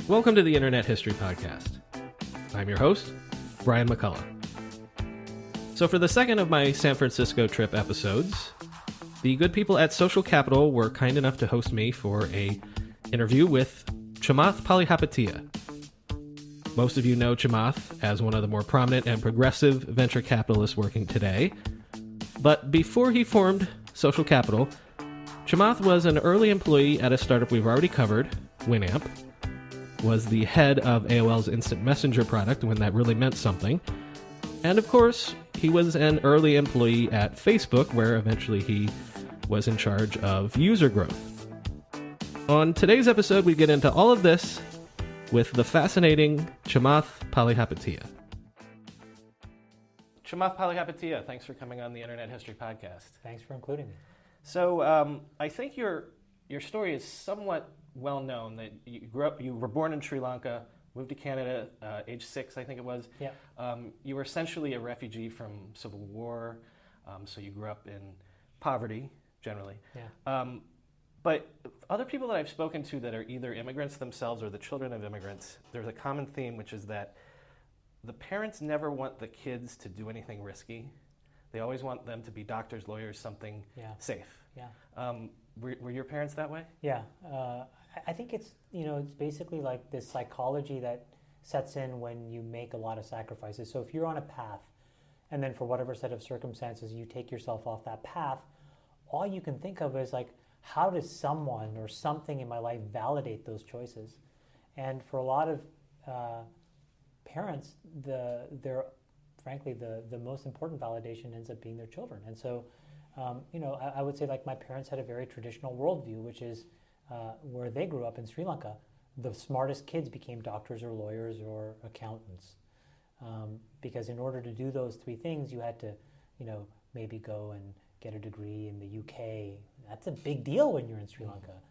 Welcome to the Internet History Podcast. I'm your host, Brian McCullough. So for the second of my San Francisco trip episodes, the good people at Social Capital were kind enough to host me for an interview with Chamath Palihapitiya. Most of you know Chamath as one of the more prominent and progressive venture capitalists working today. But before he formed Social Capital, Chamath was an early employee at a startup we've already covered, Winamp, was the head of AOL's instant messenger product when that really meant something. And of course, he was an early employee at Facebook, where eventually he was in charge of user growth. On today's episode, we get into all of this with the fascinating Chamath Palihapitiya. Chamath Palihapitiya, thanks for coming on the Internet History Podcast. Thanks for including me. So I think your story is somewhat well known, that you were born in Sri Lanka, moved to Canada, age 6, I think it was. Yeah. You were essentially a refugee from Civil War, so you grew up in poverty, generally. Yeah. But other people that I've spoken to that are either immigrants themselves or the children of immigrants, there's a common theme, which is that the parents never want the kids to do anything risky. They always want them to be doctors, lawyers, something safe. Yeah. Were your parents that way? Yeah. I think it's basically like this psychology that sets in when you make a lot of sacrifices. So if you're on a path and then for whatever set of circumstances you take yourself off that path, all you can think of is like, how does someone or something in my life validate those choices? And for a lot of parents, frankly, the most important validation ends up being their children. And so, I would say like my parents had a very traditional worldview, which is where they grew up in Sri Lanka, the smartest kids became doctors or lawyers or accountants. Because in order to do those three things, you had to, maybe go and get a degree in the UK. That's a big deal when you're in Sri Lanka.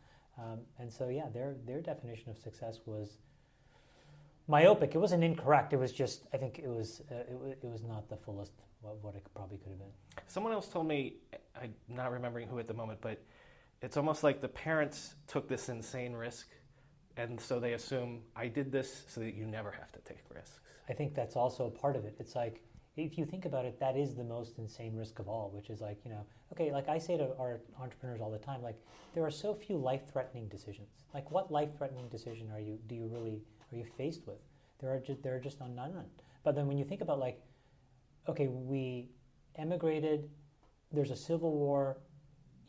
And so, yeah, their definition of success was myopic. It wasn't incorrect. It was just, I think it was not the fullest what it probably could have been. Someone else told me, I'm not remembering who at the moment, but it's almost like the parents took this insane risk, and so they assume, I did this so that you never have to take risks. I think that's also a part of it. It's like, if you think about it, that is the most insane risk of all, which is like, okay, like I say to our entrepreneurs all the time, like, there are so few life-threatening decisions. Like, what life-threatening decision are you faced with? There are just none. But then when you think about like, okay, we emigrated, there's a civil war,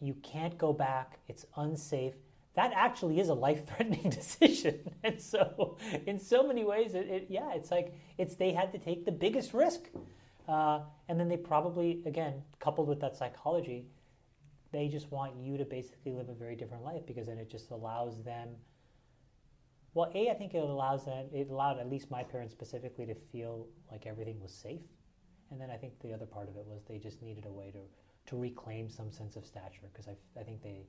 you can't go back, it's unsafe. That actually is a life-threatening decision. And so in so many ways, they had to take the biggest risk. And then they probably, again, coupled with that psychology, they just want you to basically live a very different life, because then it just allows them, well, I think it allowed at least my parents specifically to feel like everything was safe. And then I think the other part of it was they just needed a way to reclaim some sense of stature, because I think they,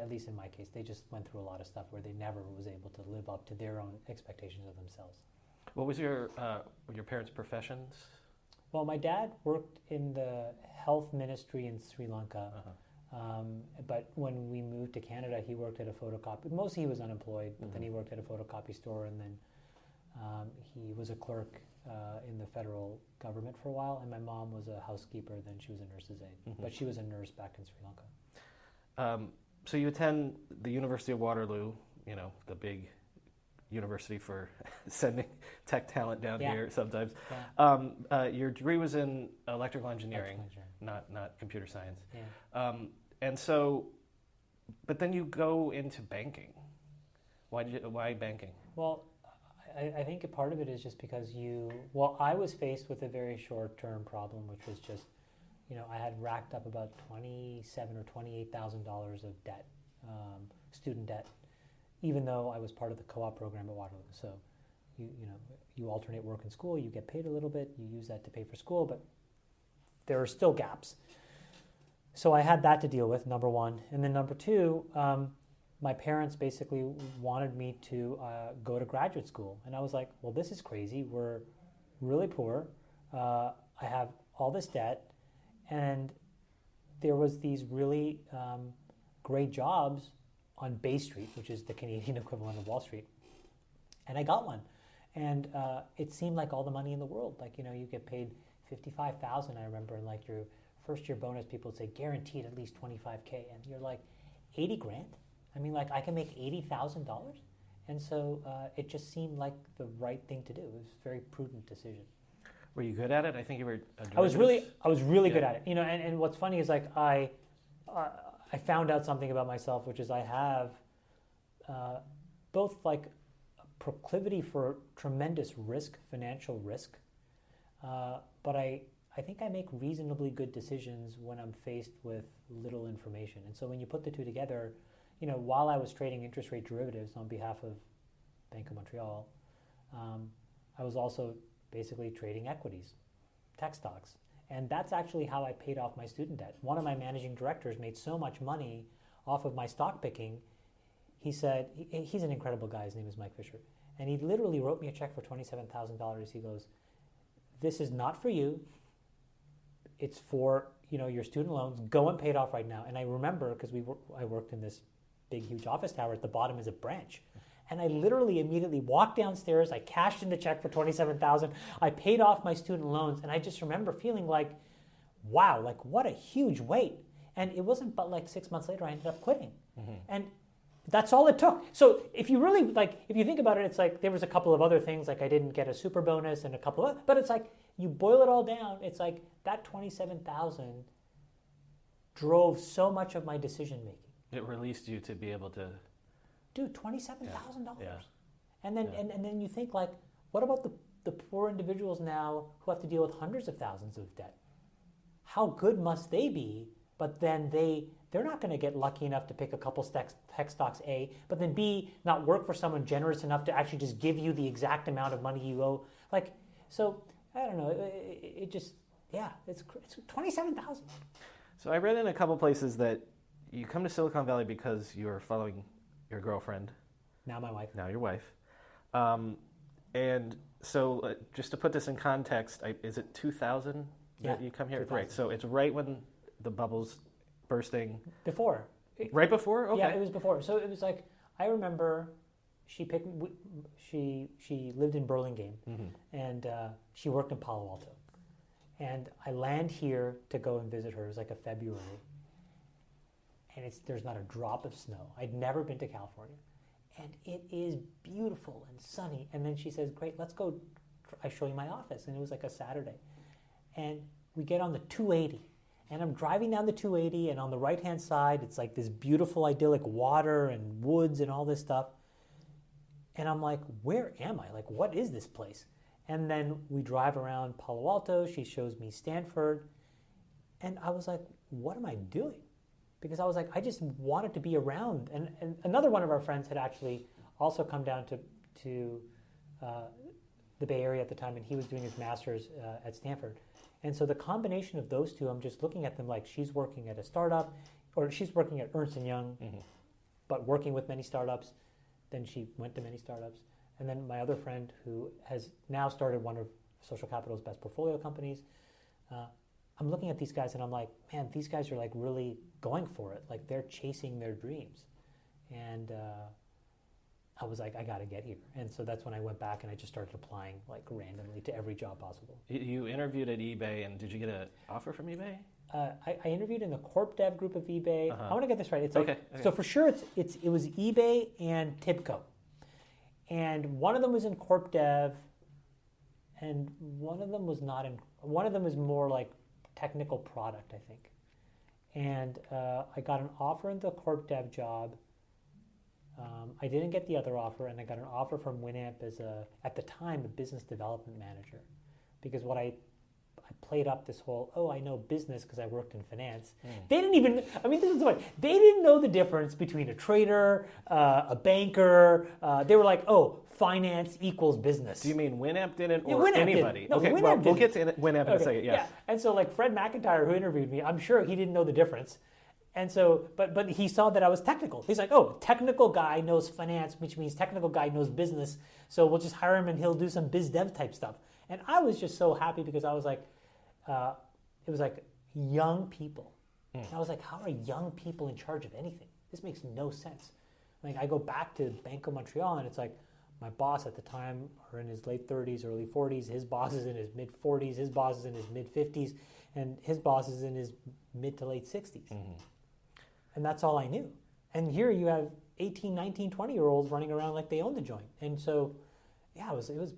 at least in my case, they just went through a lot of stuff where they never was able to live up to their own expectations of themselves. What was your parents' professions? Well, my dad worked in the health ministry in Sri Lanka, but when we moved to Canada, he worked at a photocopy. Mostly he was unemployed, but then he worked at a photocopy store, and then he was a clerk in the federal government for a while, and my mom was a housekeeper, then she was a nurse's aide, but she was a nurse back in Sri Lanka. So you attend the University of Waterloo, the big university for sending tech talent down here sometimes. Yeah. Your degree was in electrical engineering, not computer science. Yeah. And so, but then you go into banking. Why banking? Well, I think a part of it is just because I was faced with a very short-term problem, which was just, I had racked up about $27,000 or $28,000 of debt, student debt, even though I was part of the co-op program at Waterloo. So, you alternate work and school, you get paid a little bit, you use that to pay for school, but there are still gaps. So I had that to deal with, number one. And then number two, my parents basically wanted me to go to graduate school. And I was like, well, this is crazy. We're really poor. I have all this debt. And there was these really great jobs on Bay Street, which is the Canadian equivalent of Wall Street. And I got one. And it seemed like all the money in the world. Like, you get paid $55,000, I remember, and like your first year bonus, people would say guaranteed at least $25K. And you're like, 80 grand? I mean, like, I can make $80,000? And so it just seemed like the right thing to do. It was a very prudent decision. Were you good at it? I think you were. I was really good at it. And what's funny is like I found out something about myself, which is I have both like a proclivity for tremendous risk, financial risk, but I think I make reasonably good decisions when I'm faced with little information. And so when you put the two together, while I was trading interest rate derivatives on behalf of Bank of Montreal, I was also basically trading equities, tech stocks. And that's actually how I paid off my student debt. One of my managing directors made so much money off of my stock picking. He said, he's an incredible guy, his name is Mike Fisher. And he literally wrote me a check for $27,000. He goes, this is not for you. It's for your student loans. Go and pay it off right now. And I remember, because I worked in this big, huge office tower. At the bottom is a branch. And I literally immediately walked downstairs. I cashed in the check for $27,000. I paid off my student loans. And I just remember feeling like, wow, like what a huge weight. And it wasn't but like 6 months later, I ended up quitting. Mm-hmm. And that's all it took. So if you really, if you think about it, it's like there was a couple of other things, like I didn't get a super bonus and a couple of, but it's like you boil it all down, it's like that $27,000 drove so much of my decision making. It released you to be able to... Dude, $27,000. Yeah. And then and then you think like, what about the poor individuals now who have to deal with hundreds of thousands of debt? How good must they be? But then they're not going to get lucky enough to pick a couple tech stocks, A, but then B, not work for someone generous enough to actually just give you the exact amount of money you owe. Like, so, I don't know, it just, yeah, it's $27,000. So I read in a couple places that you come to Silicon Valley because you're following your girlfriend. Now my wife. Now your wife. And so just to put this in context, is it 2000 that you come here? 2000. Right, so it's right when the bubble's bursting. Before. Right before? Okay. Yeah, it was before. So it was like, I remember she lived in Burlingame, mm-hmm. and she worked in Palo Alto. And I land here to go and visit her. It was like a February. And there's not a drop of snow. I'd never been to California. And it is beautiful and sunny. And then she says, great, let's go. I show you my office. And it was like a Saturday. And we get on the 280. And I'm driving down the 280, and on the right-hand side, it's like this beautiful, idyllic water and woods and all this stuff. And I'm like, where am I? Like, what is this place? And then we drive around Palo Alto. She shows me Stanford. And I was like, what am I doing? Because I was like, I just wanted to be around. And another one of our friends had actually also come down to the Bay Area at the time, and he was doing his master's at Stanford. And so the combination of those two, I'm just looking at them like she's working at a startup, or she's working at Ernst & Young, mm-hmm. but working with many startups. Then she went to many startups. And then my other friend, who has now started one of Social Capital's best portfolio companies, I'm looking at these guys and I'm like, man, these guys are like really going for it. Like they're chasing their dreams. And I was like, I got to get here. And so that's when I went back and I just started applying like randomly to every job possible. You interviewed at eBay, and did you get an offer from eBay? I interviewed in the corp dev group of eBay. Uh-huh. I want to get this right. It's like, okay. So for sure it was eBay and Tibco. And one of them was in corp dev, and one of them was not in. One of them was more like technical product, I think. And I got an offer in the corp dev job. I didn't get the other offer, and I got an offer from Winamp as at the time, a business development manager, because what I I played up this whole, I know business because I worked in finance. They didn't even, this is the point. They didn't know the difference between a trader, a banker. They were like, finance equals business. Do you mean Winamp didn't or Winamp anybody? Didn't. No, okay, Winamp we'll didn't. get to Winamp in a second, yes. Yeah, and so like Fred McIntyre, who interviewed me, I'm sure he didn't know the difference. And so, but he saw that I was technical. He's like, technical guy knows finance, which means technical guy knows business. So we'll just hire him and he'll do some biz dev type stuff. And I was just so happy because I was like, it was like young people. And I was like, how are young people in charge of anything? This makes no sense. Like I go back to Bank of Montreal and it's like my boss at the time are in his late 30s, early 40s. His boss is in his mid 40s. His boss is in his mid 50s. And his boss is in his mid to late 60s. And that's all I knew. And here you have 18, 19, 20-year-olds running around like they own the joint. And so, yeah, it was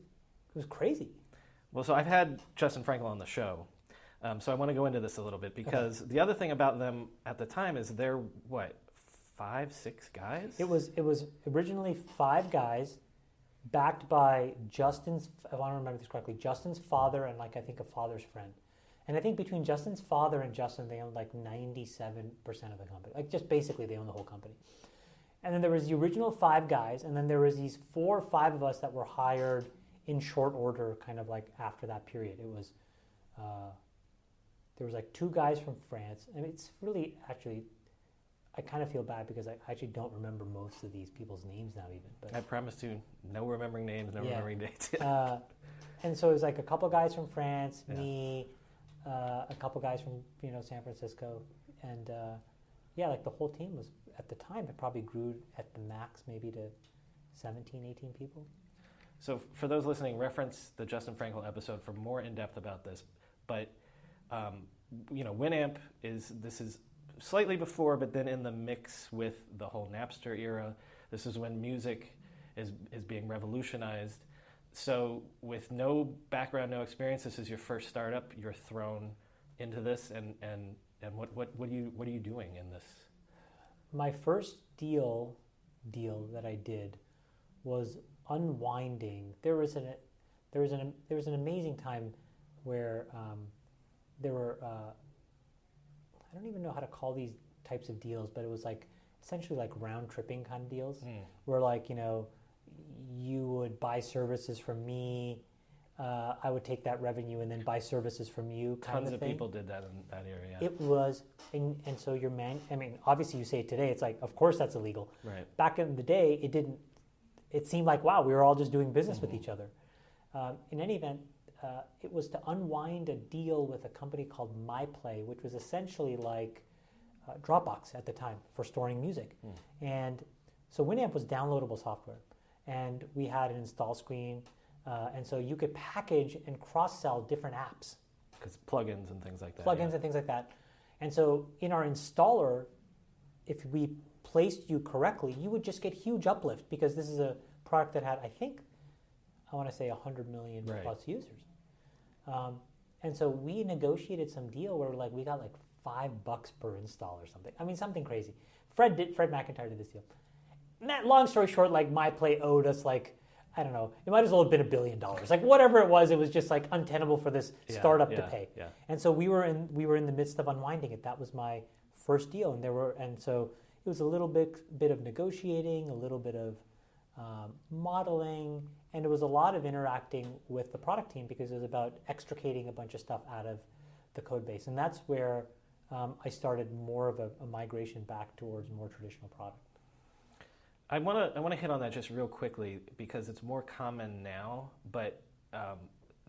crazy. Well, so I've had Justin Frankel on the show. So I want to go into this a little bit because the other thing about them at the time is they're, 5, 6 guys? It was originally 5 guys backed by Justin's, if I want to remember this correctly, Justin's father and I think a father's friend. And I think between Justin's father and Justin, they owned 97% of the company. Just basically they own the whole company. And then there was the original 5 guys, and then there was these 4 or 5 of us that were hired in short order, kind of after that period. It was, there was 2 guys from France. And it's really, actually, I kind of feel bad because I actually don't remember most of these people's names now even. But I promise to no remembering names, no remembering dates. And so it was a couple guys from France, me, a couple guys from San Francisco, and the whole team was at the time it probably grew at the max maybe to 17, 18 people. So for those listening, reference the Justin Frankel episode for more in depth about this. But Winamp is slightly before, but then in the mix with the whole Napster era. This is when music is being revolutionized. So with no background, no experience, this is your first startup. You're thrown into this, and what are you doing in this? My first deal that I did was unwinding. There was an amazing time where there were I don't even know how to call these types of deals, but it was essentially round tripping kind of deals where you would buy services from me, I would take that revenue and then buy services from you kind Tons of thing. People did that in that area. It was, and so obviously you say it today, it's of course that's illegal. Right. Back in the day, it seemed wow, we were all just doing business with each other. In any event, it was to unwind a deal with a company called MyPlay, which was essentially Dropbox at the time for storing music. And so Winamp was downloadable software. And we had an install screen, and so you could package and cross-sell different apps. Because plugins and things like that. And things like that. And so in our installer, if we placed you correctly, you would just get huge uplift because this is a product that had, I want to say 100 million plus users. And so we negotiated some deal where we got $5 per install or something. Something crazy. Fred McIntyre did this deal. Long story short, MyPlay owed us I don't know, it might as well have been $1 billion. Whatever it was just untenable for this startup to pay. Yeah. And so we were in the midst of unwinding it. That was my first deal, and so it was a little bit of negotiating, a little bit of modeling, and it was a lot of interacting with the product team because it was about extricating a bunch of stuff out of the code base, and that's where I started more of a migration back towards more traditional product. I want to hit on that just real quickly because it's more common now. But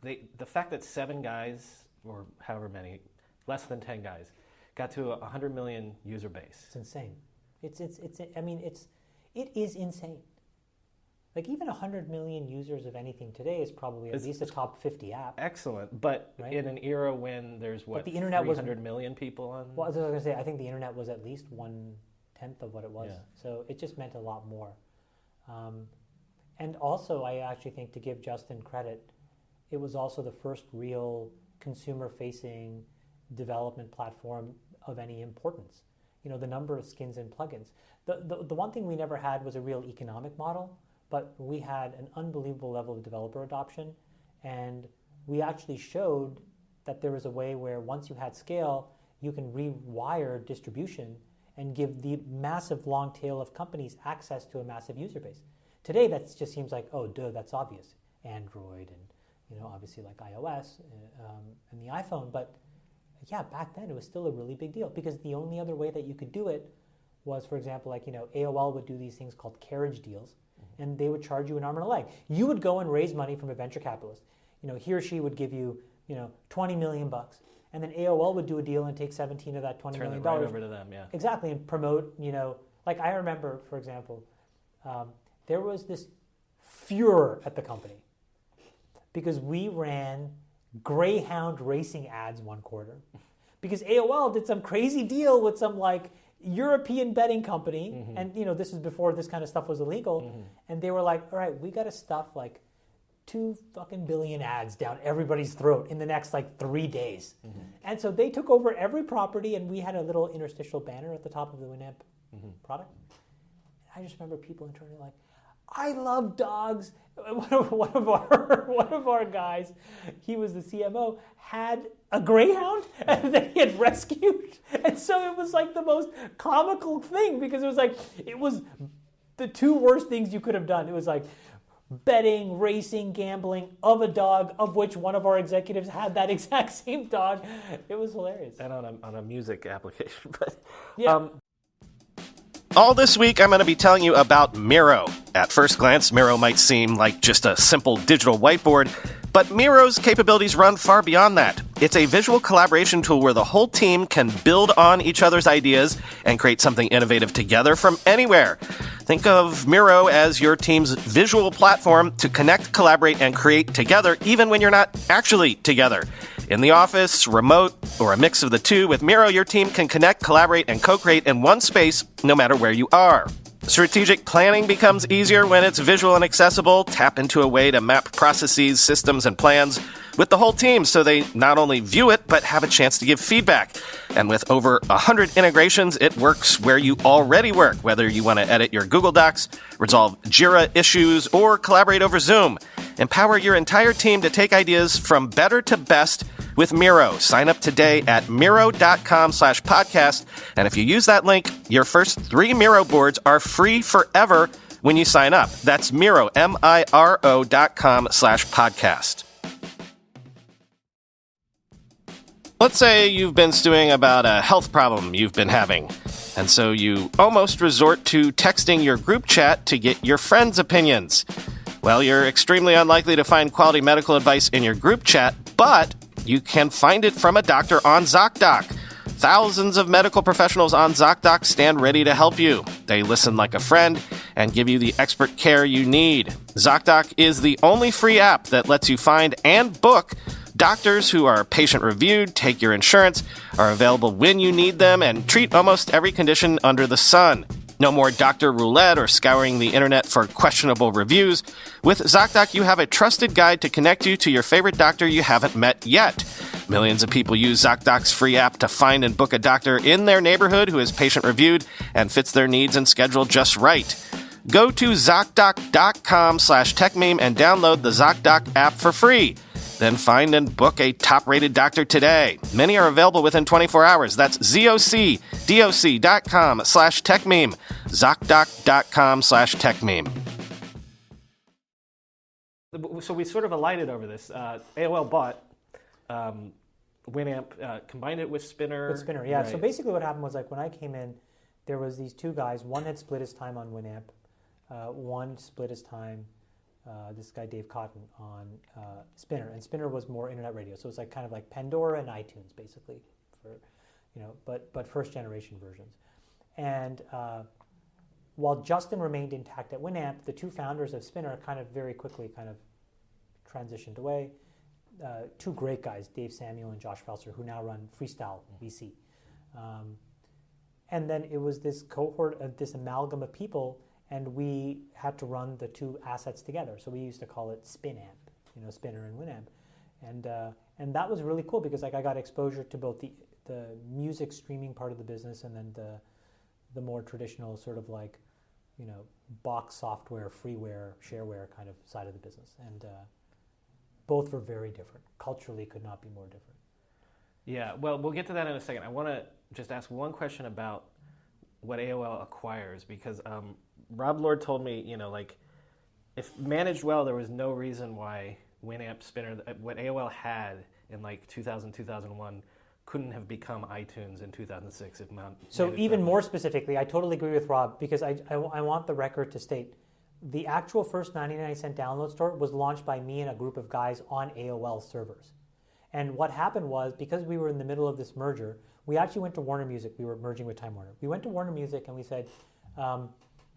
the fact that 7 guys or however many, less than 10 guys, got to 100 million user base. It's insane. It is insane. Even 100 million users of anything today is probably at least a top 50 app. Excellent, but in an era when there's the internet 300 million people on. Well, I was going to say, I think the internet was at least 1/10 of what it was. Yeah. So it just meant a lot more. And also, I actually think, to give Justin credit, it was also the first real consumer-facing development platform of any importance. The number of skins and plugins. The one thing we never had was a real economic model, but we had an unbelievable level of developer adoption, and we actually showed that there was a way where once you had scale, you can rewire distribution and give the massive long tail of companies access to a massive user base. Today, that just seems like, oh, duh, that's obvious. Android and obviously like iOS and the iPhone. But yeah, back then it was still a really big deal because the only other way that you could do it was, for example, like AOL would do these things called carriage deals, and they would charge you an arm and a leg. You would go and raise money from a venture capitalist. He or she would give you 20 million bucks. And then AOL would do a deal and take 17 of that $20 million. Turn it right over to them, yeah. Exactly, and promote, like I remember, for example, there was this furor at the company because we ran Greyhound racing ads one quarter. Because AOL did some crazy deal with some like European betting company, and this is before this kind of stuff was illegal, and they were like, all right, we got to stuff like 2 fucking billion ads down everybody's throat in the next like 3 days. And so they took over every property, and we had a little interstitial banner at the top of the Winamp product. And I just remember people internally like, I love dogs. One of our guys, he was the CMO, had a greyhound that he had rescued. And so it was like the most comical thing because it was the 2 worst things you could have done. It was like betting, racing, gambling of a dog, of which one of our executives had that exact same dog. It was hilarious. And on a music application. But yeah. All this week, I'm going to be telling you about Miro. At first glance, Miro might seem like just a simple digital whiteboard, but Miro's capabilities run far beyond that. It's a visual collaboration tool where the whole team can build on each other's ideas and create something innovative together from anywhere. Think of Miro as your team's visual platform to connect, collaborate, and create together, even when you're not actually together. In the office, remote, or a mix of the two, with Miro, your team can connect, collaborate, and co-create in one space, no matter where you are. Strategic planning becomes easier when it's visual and accessible. Tap into a way to map processes, systems, and plans with the whole team so they not only view it, but have a chance to give feedback. And with over 100 integrations, it works where you already work, whether you want to edit your Google Docs, resolve Jira issues, or collaborate over Zoom. Empower your entire team to take ideas from better to best with Miro. Sign up today at Miro.com/podcast. And if you use that link, your first 3 Miro boards are free forever when you sign up. That's Miro, Miro.com/podcast. Let's say you've been stewing about a health problem you've been having. And so you almost resort to texting your group chat to get your friends' opinions. Well, you're extremely unlikely to find quality medical advice in your group chat, but you can find it from a doctor on ZocDoc. Thousands of medical professionals on ZocDoc stand ready to help you. They listen like a friend and give you the expert care you need. ZocDoc is the only free app that lets you find and book doctors who are patient-reviewed, take your insurance, are available when you need them, and treat almost every condition under the sun. No more doctor roulette or scouring the internet for questionable reviews. With ZocDoc, you have a trusted guide to connect you to your favorite doctor you haven't met yet. Millions of people use ZocDoc's free app to find and book a doctor in their neighborhood who is patient-reviewed and fits their needs and schedule just right. Go to ZocDoc.com/Techmeme and download the ZocDoc app for free. Then find and book a top-rated doctor today. Many are available within 24 hours. That's ZocDoc.com/Techmeme. ZocDoc.com/Techmeme. So we sort of alighted over this. AOL bought Winamp, combined it with Spinner. With Spinner, yeah. Right. So basically what happened was like when I came in, there was these 2 guys. One had split his time on Winamp. One split his time, this guy Dave Cotton, on Spinner. And Spinner was more internet radio. So it's like kind of like Pandora and iTunes basically, for but first generation versions. And while Justin remained intact at Winamp, the 2 founders of Spinner kind of very quickly kind of transitioned away. 2 great guys, Dave Samuel and Josh Felser, who now run Freestyle VC. And then it was this cohort of this amalgam of people, and we had to run the 2 assets together. So we used to call it Spinamp, Spinner and Winamp. And that was really cool because like I got exposure to both the music streaming part of the business and then the more traditional sort of like, box software, freeware, shareware kind of side of the business. And both were very different. Culturally could not be more different. Yeah, well, we'll get to that in a second. I want to just ask one question about what AOL acquires, because Rob Lord told me, like, if managed well, there was no reason why Winamp, Spinner, what AOL had in like 2000, 2001, couldn't have become iTunes in 2006 if not. So even more specifically, I totally agree with Rob, because I want the record to state the actual first 99-cent download store was launched by me and a group of guys on AOL servers. And what happened was, because we were in the middle of this merger, we actually went to Warner Music. We were merging with Time Warner. We went to Warner Music and we said,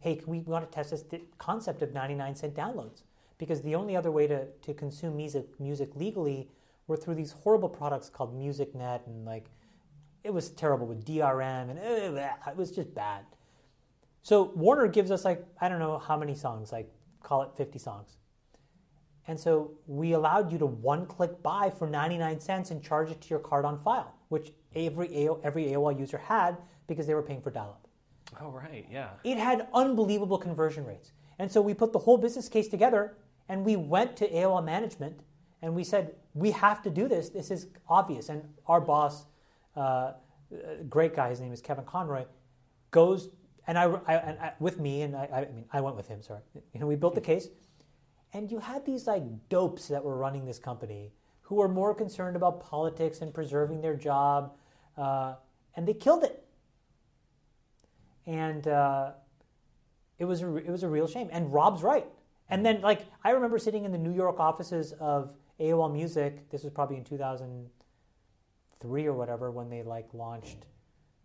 hey, we want to test this concept of 99-cent downloads, because the only other way to consume music legally were through these horrible products called MusicNet, and like it was terrible with DRM, and it was just bad. So Warner gives us like, I don't know how many songs, like call it 50 songs. And so we allowed you to one-click buy for 99 cents and charge it to your card on file, which every AOL user had because they were paying for dial-up. Oh, right, yeah. It had unbelievable conversion rates. And so we put the whole business case together, and we went to AOL management, and we said, we have to do this. This is obvious. And our boss, great guy, his name is Kevin Conroy, goes, and I with me, and I went with him, sorry. We built the case. And you had these like dopes that were running this company who were more concerned about politics and preserving their job, and they killed it. And it was a real shame. And Rob's right. And then like I remember sitting in the New York offices of AOL Music. This was probably in 2003 or whatever, when they like launched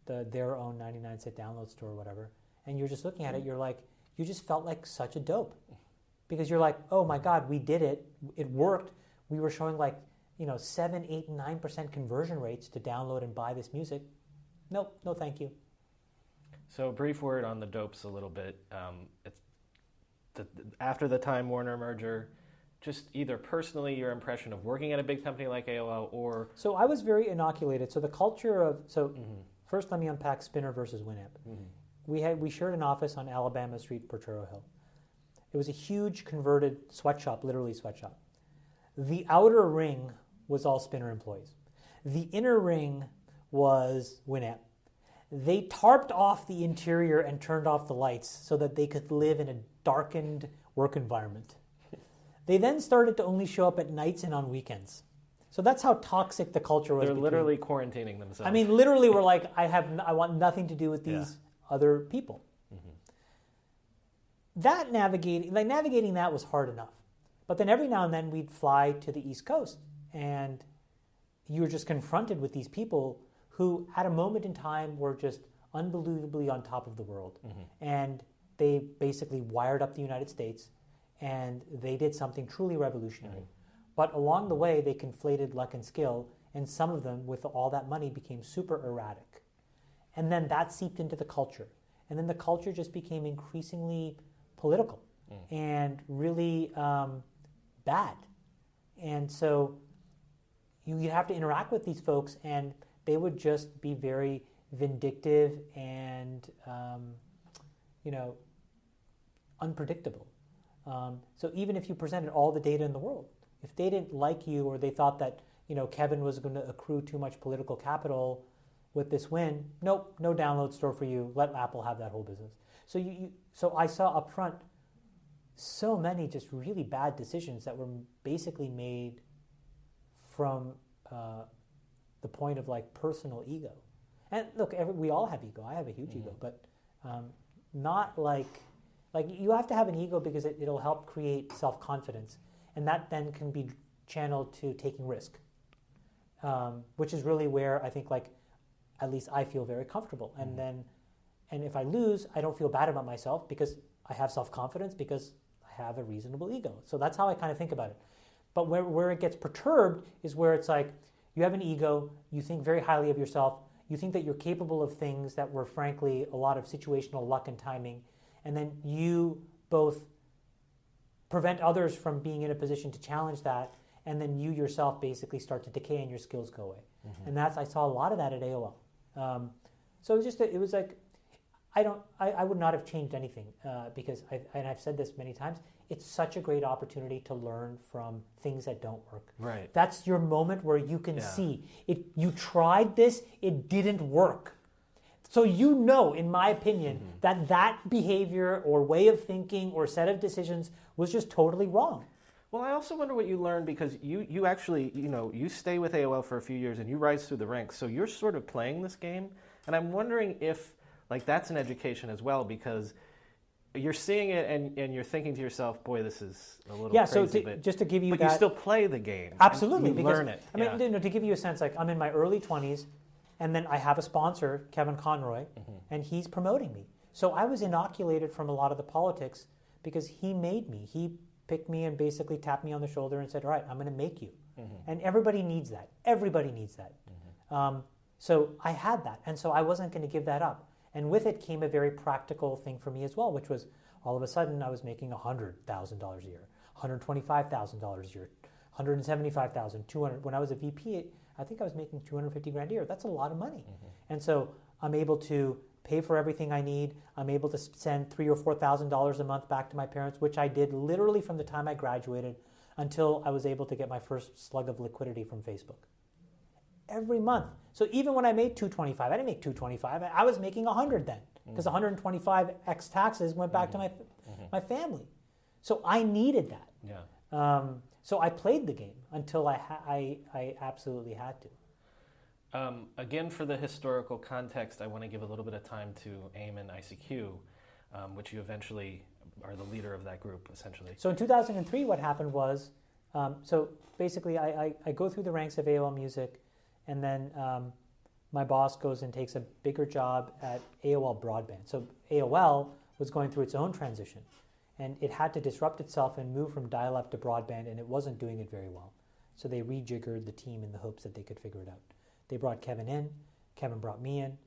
their own 99-cent download store or whatever. And you're just looking at it. You're like, you just felt like such a dope. Because you're like, oh my God, we did it. It worked. We were showing like, 7, 8, 9% conversion rates to download and buy this music. Nope, no thank you. So a brief word on the dopes a little bit. After the Time Warner merger, just either personally your impression of working at a big company like AOL or... So I was very inoculated. So the culture of... First let me unpack Spinner versus Winamp. We shared an office on Alabama Street, Potrero Hill. It was a huge converted sweatshop, literally sweatshop. The outer ring was all Spinner employees. The inner ring was Winamp. They tarped off the interior and turned off the lights so that they could live in a darkened work environment. They then started to only show up at nights and on weekends. So that's how toxic the culture was. They're literally quarantining themselves. I mean, literally, we're like, I want nothing to do with these other people. Navigating that was hard enough. But then every now and then we'd fly to the East Coast, and you were just confronted with these people who at a moment in time were just unbelievably on top of the world. And they basically wired up the United States, and they did something truly revolutionary. But along the way, they conflated luck and skill, and some of them, with all that money, became super erratic. And then that seeped into the culture. And then the culture just became increasingly political and really bad. And so you'd have to interact with these folks, and they would just be very vindictive and unpredictable. So even if you presented all the data in the world, if they didn't like you, or they thought that Kevin was going to accrue too much political capital with this win, nope, no download store for you. Let Apple have that whole business. So I saw up front so many just really bad decisions that were basically made from the point of like personal ego. And look, we all have ego. I have a huge ego, but not like you have to have an ego because it'll help create self-confidence, and that then can be channeled to taking risk, which is really where I think at least I feel very comfortable. And if I lose, I don't feel bad about myself because I have self-confidence, because I have a reasonable ego. So that's how I kind of think about it. But where it gets perturbed is where it's like you have an ego, you think very highly of yourself, you think that you're capable of things that were frankly a lot of situational luck and timing, and then you both prevent others from being in a position to challenge that, and then you yourself basically start to decay and your skills go away. And I saw a lot of that at AOL. So it was like, I would not have changed anything because I've said this many times. It's such a great opportunity to learn from things that don't work. Right. That's your moment where you can see it. You tried this, it didn't work. So you know, in my opinion, that behavior or way of thinking or set of decisions was just totally wrong. Well, I also wonder what you learned because you actually, you stay with AOL for a few years and you rise through the ranks. So you're sort of playing this game. And I'm wondering if, that's an education as well, because you're seeing it and you're thinking to yourself, boy, this is a little crazy. So just to give you but that... you still play the game. Absolutely. You learn it. I mean, to give you a sense, I'm in my early 20s, and then I have a sponsor, Kevin Conroy, and he's promoting me. So I was inoculated from a lot of the politics because he made me. He picked me and basically tapped me on the shoulder and said, all right, I'm going to make you. And everybody needs that. Everybody needs that. So I had that, and so I wasn't going to give that up. And with it came a very practical thing for me as well, which was all of a sudden I was making $100,000 a year, $125,000 a year, $175,000, $200,000. When I was a VP, I think I was making $250,000 a year. That's a lot of money. And so I'm able to pay for everything I need. I'm able to send $3,000 or $4,000 a month back to my parents, which I did literally from the time I graduated until I was able to get my first slug of liquidity from Facebook. Every month. So even when I made $225, I didn't make $225. I was making $100 then, because 125 ex taxes went back to my family. So I needed that. Yeah. So I played the game until I absolutely had to. Again, for the historical context, I want to give a little bit of time to AIM and ICQ, which you eventually are the leader of that group, essentially. So in 2003, what happened was, so basically I go through the ranks of AOL Music, and then my boss goes and takes a bigger job at AOL Broadband. So AOL was going through its own transition, and it had to disrupt itself and move from dial-up to broadband, and it wasn't doing it very well. So they rejiggered the team in the hopes that they could figure it out. They brought Kevin in, Kevin brought me in,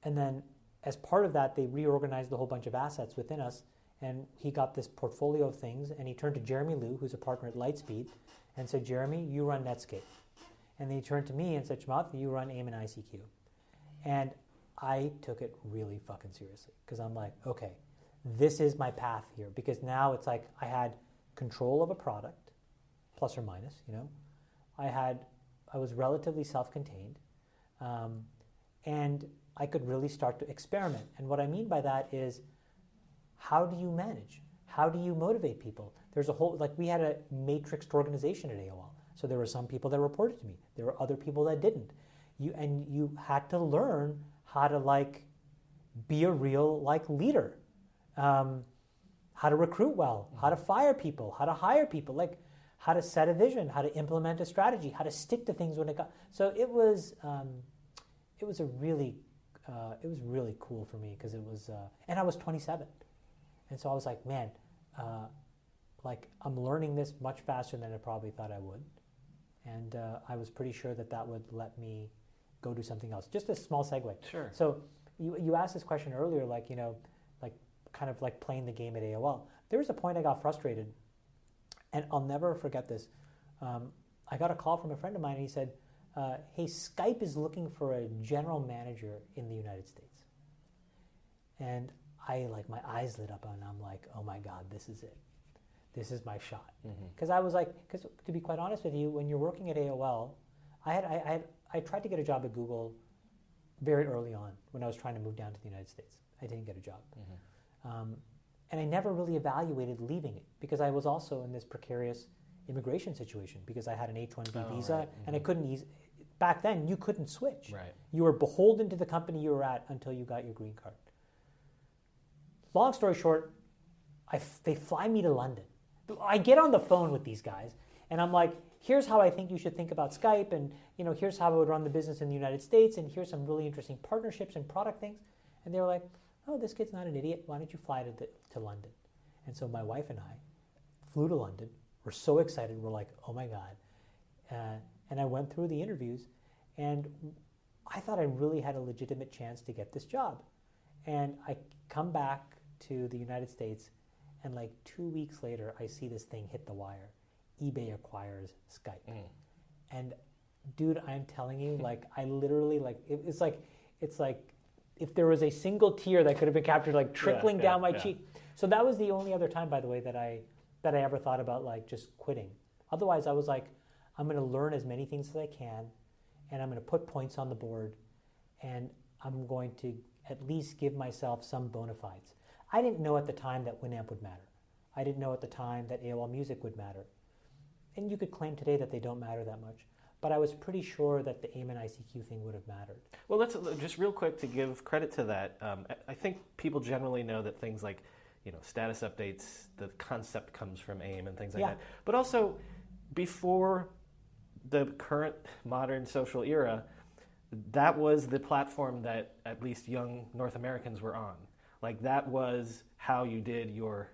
and then as part of that, they reorganized a whole bunch of assets within us, and he got this portfolio of things, and he turned to Jeremy Liu, who's a partner at Lightspeed, and said, Jeremy, you run Netscape. And then he turned to me and said, Chamath, you run AIM and ICQ. And I took it really fucking seriously because I'm like, okay, this is my path here. Because now it's like I had control of a product, plus or minus, I was relatively self-contained, and I could really start to experiment. And what I mean by that is, how do you manage? How do you motivate people? There's a whole, we had a matrixed organization at AOL. So there were some people that reported to me. There were other people that didn't. You had to learn how to be a real leader, how to recruit well, how to fire people, how to hire people, how to set a vision, how to implement a strategy, how to stick to things when it got. So it was really cool for me because it was, and I was 27, and so I was like, man, I'm learning this much faster than I probably thought I would. And I was pretty sure that would let me go do something else. Just a small segue. Sure. So you asked this question earlier, kind of playing the game at AOL. There was a point I got frustrated, and I'll never forget this. I got a call from a friend of mine, and he said, hey, Skype is looking for a general manager in the United States. And my eyes lit up, and I'm like, oh my God, this is it. This is my shot. Because because to be quite honest with you, when you're working at AOL, I tried to get a job at Google very early on when I was trying to move down to the United States. I didn't get a job. And I never really evaluated leaving it because I was also in this precarious immigration situation because I had an H-1B visa, right. and I couldn't back then you couldn't switch. Right. You were beholden to the company you were at until you got your green card. Long story short, they fly me to London. I get on the phone with these guys, and I'm like, here's how I think you should think about Skype, and here's how I would run the business in the United States, and here's some really interesting partnerships and product things. And they were like, oh, this kid's not an idiot. Why don't you fly to London? And so my wife and I flew to London. We're so excited. We're like, oh my God. And I went through the interviews, and I thought I really had a legitimate chance to get this job. And I come back to the United States, and 2 weeks later, I see this thing hit the wire. eBay acquires Skype. And dude, I'm telling you, I literally, it's like if there was a single tear that could have been captured, like trickling down my cheek. So that was the only other time, by the way, that I ever thought about like just quitting. Otherwise, I was like, I'm going to learn as many things as I can, and I'm going to put points on the board, and I'm going to at least give myself some bona fides. I didn't know at the time that Winamp would matter. I didn't know at the time that AOL Music would matter. And you could claim today that they don't matter that much. But I was pretty sure that the AIM and ICQ thing would have mattered. Well, let's just real quick to give credit to that. I think people generally know that things like, status updates, the concept comes from AIM and things like that. But also, before the current modern social era, that was the platform that at least young North Americans were on. Like that was how you did your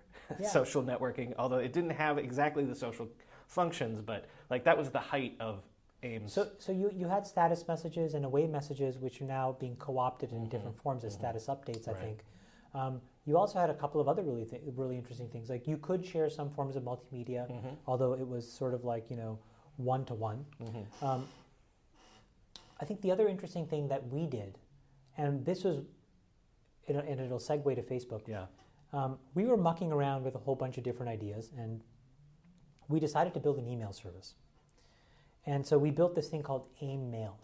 social networking, although it didn't have exactly the social functions, but like that was the height of AIM. So you had status messages and away messages, which are now being co-opted in different forms as status updates, I think. You also had a couple of other really interesting things. Like you could share some forms of multimedia, although it was sort of like, one-to-one. I think the other interesting thing that we did, and this was, and it'll segue to Facebook. We were mucking around with a whole bunch of different ideas, and we decided to build an email service. And so we built this thing called AIM Mail,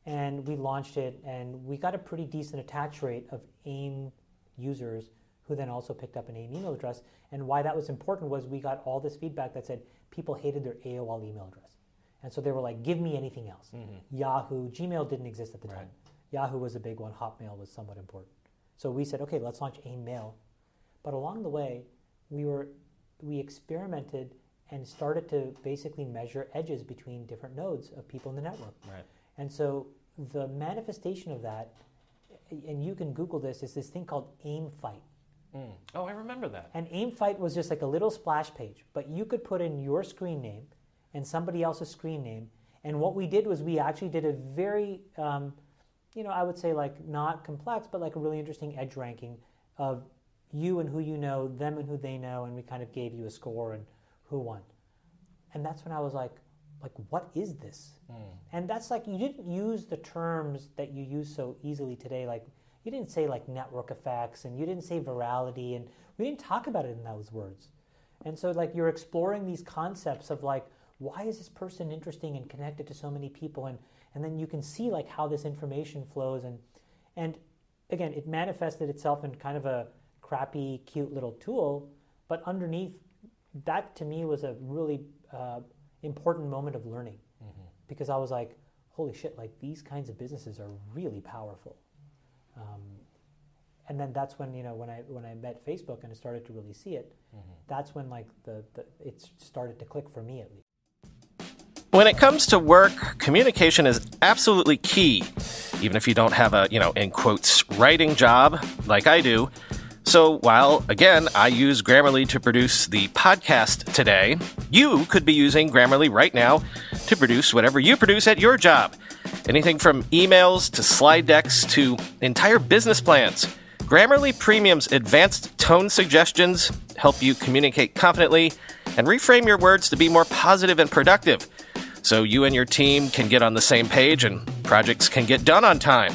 and we launched it, and we got a pretty decent attach rate of AIM users who then also picked up an AIM email address. And why that was important was we got all this feedback that said people hated their AOL email address. And so they were like, give me anything else. Yahoo, Gmail didn't exist at the time. Yahoo was a big one, Hotmail was somewhat important. So we said, okay, let's launch AIM Mail. But along the way, we experimented and started to basically measure edges between different nodes of people in the network. And so the manifestation of that, and you can Google this, is this thing called AIM Fight. Oh, I remember that. And AIM Fight was just like a little splash page, but you could put in your screen name and somebody else's screen name. And what we did was we actually did a very, I would say like not complex, but like a really interesting edge ranking of you and who you know, them and who they know, and we kind of gave you a score and who won. And that's when I was like, what is this? And that's like, you didn't use the terms that you use so easily today. Like you didn't say like network effects, and you didn't say virality, and we didn't talk about it in those words. And so like you're exploring these concepts of like, why is this person interesting and connected to so many people? And then you can see like how this information flows. And again, it manifested itself in kind of a crappy, cute little tool, but underneath that to me was a really important moment of learning, because I was like, holy shit, like these kinds of businesses are really powerful. And then that's when, when I met Facebook and I started to really see it, that's when like it started to click for me at least. When it comes to work, communication is absolutely key, even if you don't have a, in quotes, writing job like I do. So while, again, I use Grammarly to produce the podcast today, you could be using Grammarly right now to produce whatever you produce at your job. Anything from emails to slide decks to entire business plans. Grammarly Premium's advanced tone suggestions help you communicate confidently and reframe your words to be more positive and productive, so you and your team can get on the same page and projects can get done on time.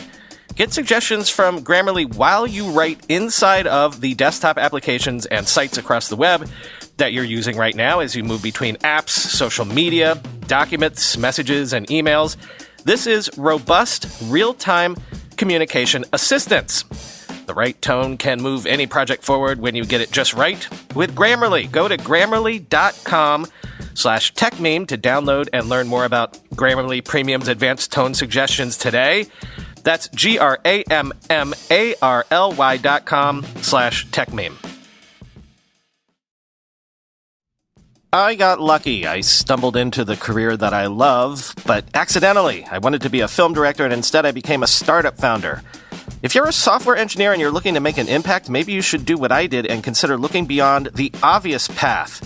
Get suggestions from Grammarly while you write inside of the desktop applications and sites across the web that you're using right now as you move between apps, social media, documents, messages, and emails. This is robust, real-time communication assistance. The right tone can move any project forward when you get it just right with Grammarly. Go to Grammarly.com/Techmeme to download and learn more about Grammarly Premium's advanced tone suggestions today. That's GRAMMARLY.com/Techmeme. I got lucky. I stumbled into the career that I love, but accidentally. I wanted to be a film director, and instead I became a startup founder. If you're a software engineer and you're looking to make an impact, maybe you should do what I did and consider looking beyond the obvious path.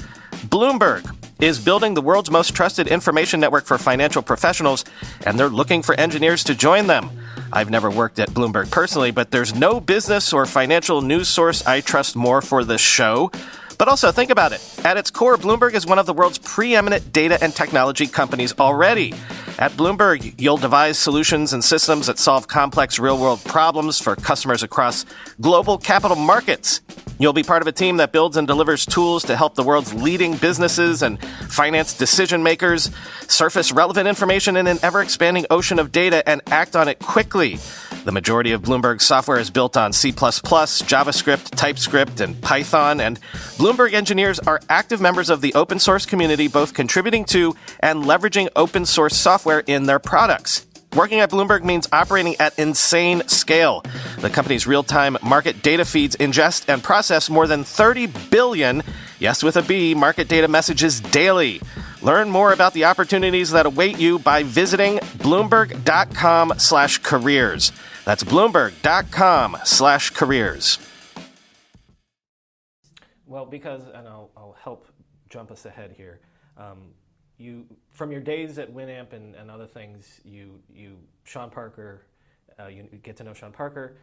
Bloomberg is building the world's most trusted information network for financial professionals, and they're looking for engineers to join them. I've never worked at Bloomberg personally, but there's no business or financial news source I trust more for this show. But also, think about it. At its core, Bloomberg is one of the world's preeminent data and technology companies already. At Bloomberg, you'll devise solutions and systems that solve complex real-world problems for customers across global capital markets. You'll be part of a team that builds and delivers tools to help the world's leading businesses and finance decision makers surface relevant information in an ever-expanding ocean of data and act on it quickly. The majority of Bloomberg software is built on C++, JavaScript, TypeScript, and Python, and Bloomberg engineers are active members of the open source community, both contributing to and leveraging open source software in their products. Working at Bloomberg means operating at insane scale. The company's real-time market data feeds ingest and process more than 30 billion, yes with a B, market data messages daily. Learn more about the opportunities that await you by visiting Bloomberg.com/careers. That's Bloomberg.com/careers. Well, because, and I'll help jump us ahead here. You, from your days at Winamp and other things, Sean Parker, you get to know Sean Parker.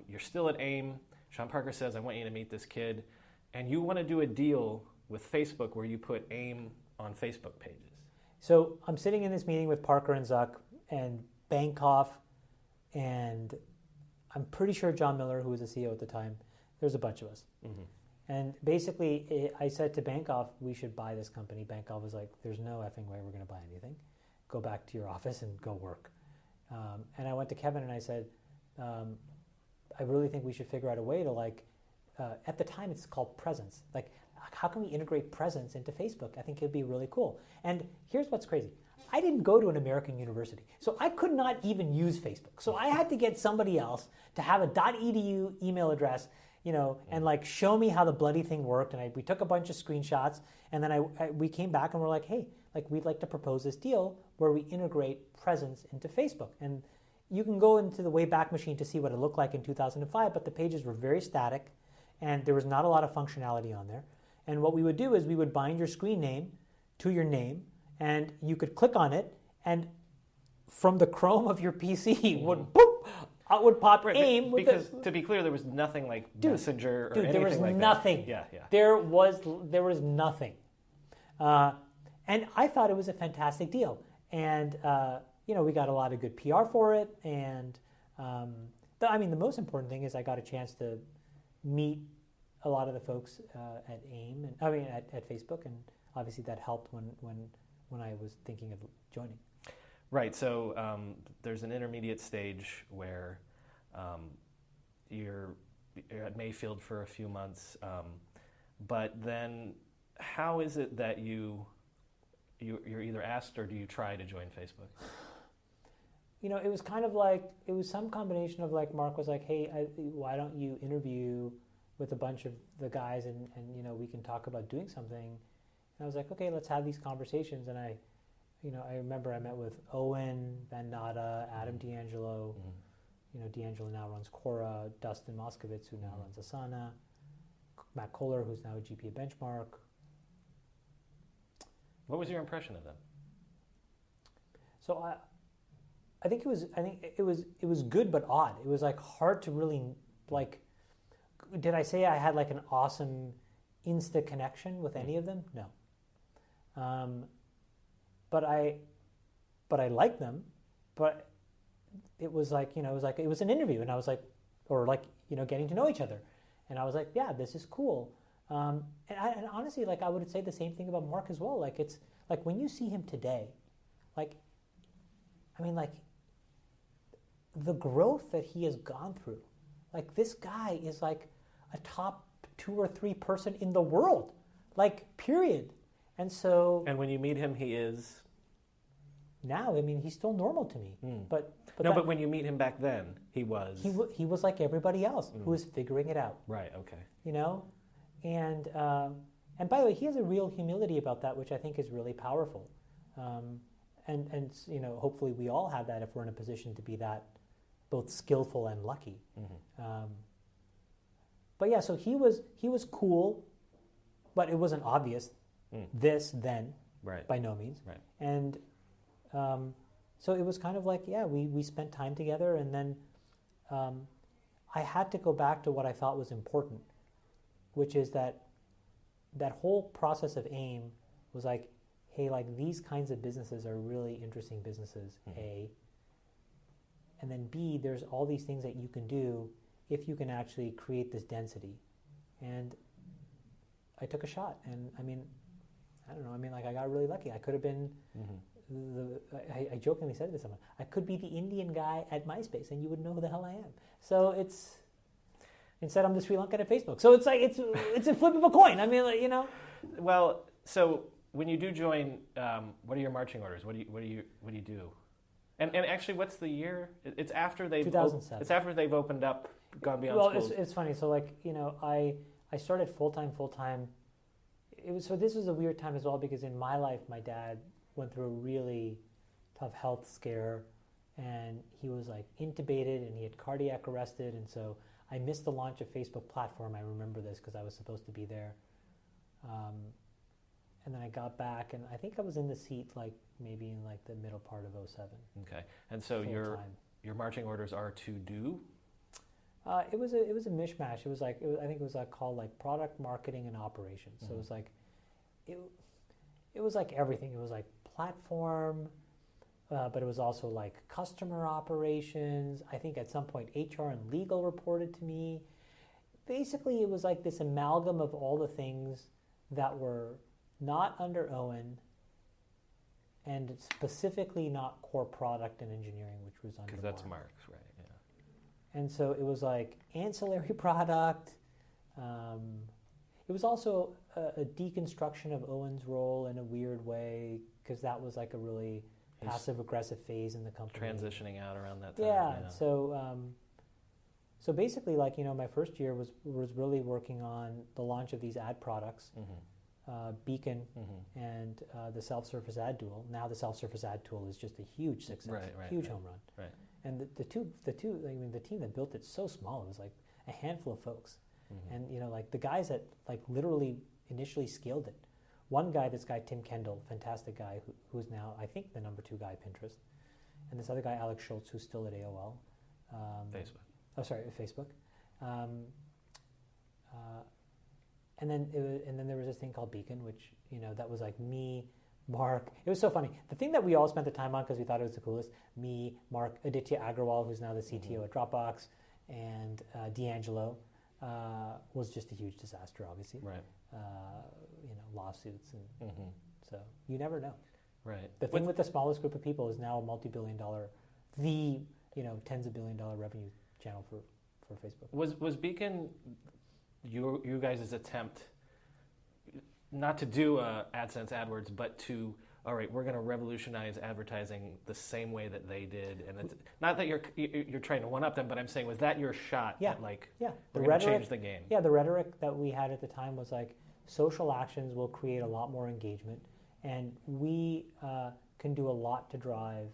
You're still at AIM. Sean Parker says, I want you to meet this kid. And you want to do a deal with Facebook where you put AIM on Facebook pages. So I'm sitting in this meeting with Parker and Zuck and Bankoff, and I'm pretty sure John Miller, who was the CEO at the time. There's a bunch of us. Mm-hmm. And basically, I said to Bankoff, we should buy this company. Bankoff was like, there's no effing way we're going to buy anything. Go back to your office and go work. And I went to Kevin and I said, I really think we should figure out a way to at the time it's called Presence. Like, how can we integrate Presence into Facebook? I think it'd be really cool. And here's what's crazy. I didn't go to an American university, so I could not even use Facebook. So I had to get somebody else to have a .edu email address, and show me how the bloody thing worked. And we took a bunch of screenshots, and then we came back and we're like, hey, we'd like to propose this deal where we integrate Presence into Facebook. And you can go into the Wayback Machine to see what it looked like in 2005, but the pages were very static, and there was not a lot of functionality on there. And what we would do is we would bind your screen name to your name, and you could click on it, and from the Chrome of your PC would boop, out would pop AIM. Because to be clear, there was nothing like Messenger or anything like that. There was nothing. Yeah. There was nothing. And I thought it was a fantastic deal. And, we got a lot of good PR for it. And, the most important thing is I got a chance to meet a lot of the folks at AIM, at Facebook, and obviously that helped when I was thinking of joining. Right. So there's an intermediate stage where you're at Mayfield for a few months, but then how is it that you're either asked or do you try to join Facebook? It was kind of like, it was some combination of Mark was like, hey, why don't you interview with a bunch of the guys and we can talk about doing something. And I was like, okay, let's have these conversations. And I remember I met with Owen, Van Natta, Adam D'Angelo. Mm-hmm. D'Angelo now runs Quora, Dustin Moskovitz, who now runs Asana, Matt Kohler, who's now a GP at Benchmark. What was your impression of them? So I think it was good but odd. It was hard to really did I say I had an awesome insta connection with any of them? No. But I liked them, but it was it was an interview, and I was getting to know each other, and I was like, yeah, this is cool. And honestly, I would say the same thing about Mark as well. It's when you see him today, the growth that he has gone through, this guy is a top 2 or 3 person in the world, period. And so, and when you meet him, he is now. He's still normal to me. But when you meet him back then, he was he was like everybody else who was figuring it out. Right. Okay. And by the way, he has a real humility about that, which I think is really powerful. And hopefully we all have that if we're in a position to be that both skillful and lucky. Mm-hmm. But yeah, so he was cool, but it wasn't obvious this then, right? By no means, right? And so it was kind of we spent time together, and then I had to go back to what I thought was important, which is that whole process of AIM was hey, like these kinds of businesses are really interesting businesses, A. And then B, there's all these things that you can do if you can actually create this density. And I took a shot. And I mean, I don't know, I mean, like I got really lucky. I could have been, I jokingly said to someone, I could be the Indian guy at MySpace and you would know who the hell I am. So it's, instead I'm the Sri Lankan at Facebook. So it's like, it's a flip of a coin. I mean, like, you know. Well, so when you do join, what are your marching orders? What do you do? And actually, what's the year? It's after they've 2007. It's after they've opened up, gone beyond well, schools. It's funny. So like, you know, I started full time. This was a weird time as well because in my life, my dad went through a really tough health scare, and he was like intubated and he had cardiac arrested, and so I missed the launch of Facebook platform. I remember this because I was supposed to be there. And then I got back, and I think I was in the seat like maybe in like the middle part of 2007. Okay, and so your marching orders are to do? It was a mishmash. It was like I think it was called like product marketing and operations. So it was like it was like everything. It was like platform, but it was also like customer operations. I think at some point HR and legal reported to me. Basically, it was like this amalgam of all the things that were not under Owen, and specifically not core product and engineering, which was under Because that's Mark. Mark's, right? Yeah. And so it was like ancillary product. It was also a deconstruction of Owen's role in a weird way, because that was like a really passive-aggressive phase in the company. Transitioning out around that time. Yeah. So basically, like, you know, my first year was really working on the launch of these ad products. Beacon and the self-service ad tool. Now the self-service ad tool is just a huge success, huge home run. Right. And the two, I mean, the team that built it so small. It was like a handful of folks, and you know, like the guys that like literally initially scaled it. One guy, this guy Tim Kendall, fantastic guy, who's now I think the number 2 guy at Pinterest, and this other guy Alex Schultz, who's still at AOL. Facebook. Oh, sorry, Facebook. And then there was this thing called Beacon, which, you know, that was like me, Mark. It was so funny. The thing that we all spent the time on because we thought it was the coolest, me, Mark, Aditya Agrawal, who's now the CTO at Dropbox, and D'Angelo, was just a huge disaster, obviously. Right. You know, lawsuits. And so you never know. Right. The thing with the smallest group of people is now a multi-billion-dollar, you know, tens of billion-dollar revenue channel for Facebook. Was Beacon you guys' attempt not to do AdSense AdWords, but to, all right, we're going to revolutionize advertising the same way that they did, and it's not that you're trying to one up them, but I'm saying, was that your shot? Yeah. At like, yeah. We're going to change the game. Yeah, the rhetoric that we had at the time was like, social actions will create a lot more engagement, and we can do a lot to drive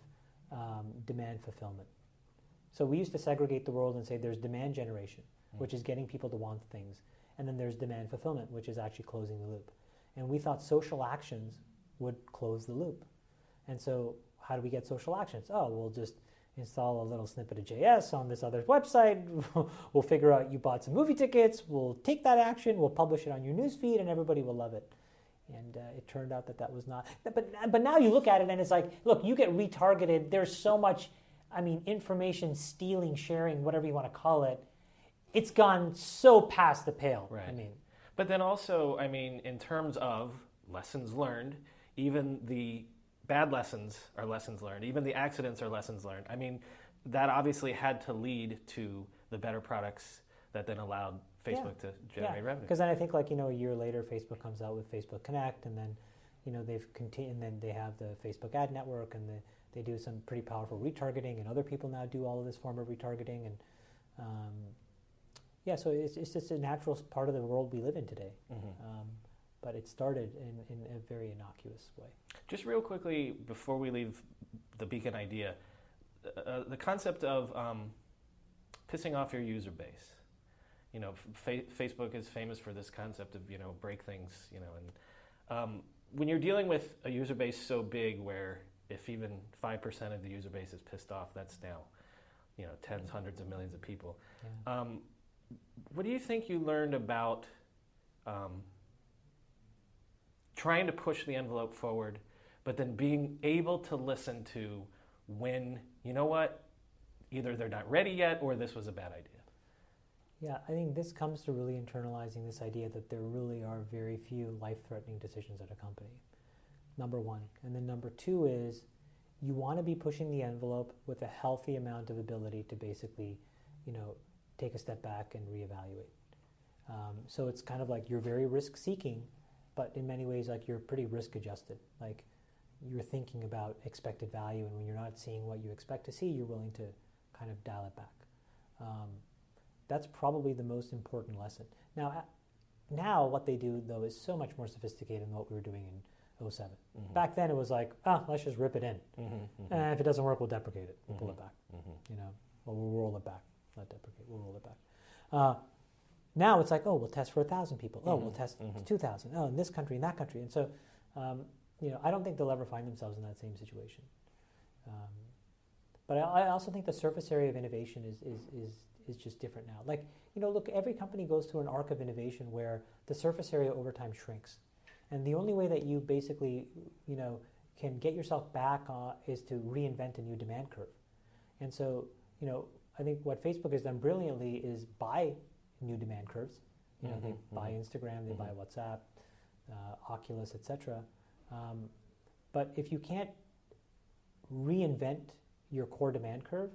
demand fulfillment. So we used to segregate the world and say there's demand generation, which is getting people to want things. And then there's demand fulfillment, which is actually closing the loop. And we thought social actions would close the loop. And so how do we get social actions? Oh, we'll just install a little snippet of JS on this other website. We'll figure out you bought some movie tickets. We'll take that action. We'll publish it on your newsfeed, and everybody will love it. And it turned out that was not. But now you look at it, and it's like, look, you get retargeted. There's so much, information stealing, sharing, whatever you want to call it. It's gone so past the pale. Right. But then also, in terms of lessons learned, even the bad lessons are lessons learned. Even the accidents are lessons learned. That obviously had to lead to the better products that then allowed Facebook to generate revenue. Because then I think a year later, Facebook comes out with Facebook Connect, and then they've continued, and then they have the Facebook Ad Network, and they do some pretty powerful retargeting, and other people now do all of this form of retargeting, and so it's just a natural part of the world we live in today. But it started in a very innocuous way. Just real quickly, before we leave the Beacon idea, the concept of pissing off your user base. Facebook is famous for this concept of, break things, and when you're dealing with a user base so big where if even 5% of the user base is pissed off, that's now, tens, hundreds of millions of people. Yeah. What do you think you learned about trying to push the envelope forward but then being able to listen to when, you know what, either they're not ready yet or this was a bad idea. Yeah, I think this comes to really internalizing this idea that there really are very few life-threatening decisions at a company, number one. And then number two is you want to be pushing the envelope with a healthy amount of ability to basically, take a step back and reevaluate. So it's kind of like you're very risk-seeking, but in many ways, like you're pretty risk-adjusted. Like you're thinking about expected value, and when you're not seeing what you expect to see, you're willing to kind of dial it back. That's probably the most important lesson. Now what they do, though, is so much more sophisticated than what we were doing in 2007. Mm-hmm. Back then, it was like, let's just rip it in. Mm-hmm, mm-hmm. If it doesn't work, we'll deprecate it. We'll pull it back. Mm-hmm. Or we'll roll it back. Not deprecate, we'll roll it back. Now it's like, we'll test for 1,000 people. We'll test 2,000. In this country, in that country. And so, I don't think they'll ever find themselves in that same situation. But I also think the surface area of innovation is just different now. Like, look, every company goes through an arc of innovation where the surface area over time shrinks. And the only way that you basically, can get yourself back is to reinvent a new demand curve. And so, I think what Facebook has done brilliantly is buy new demand curves. They buy Instagram, they buy WhatsApp, Oculus, etc. But if you can't reinvent your core demand curve,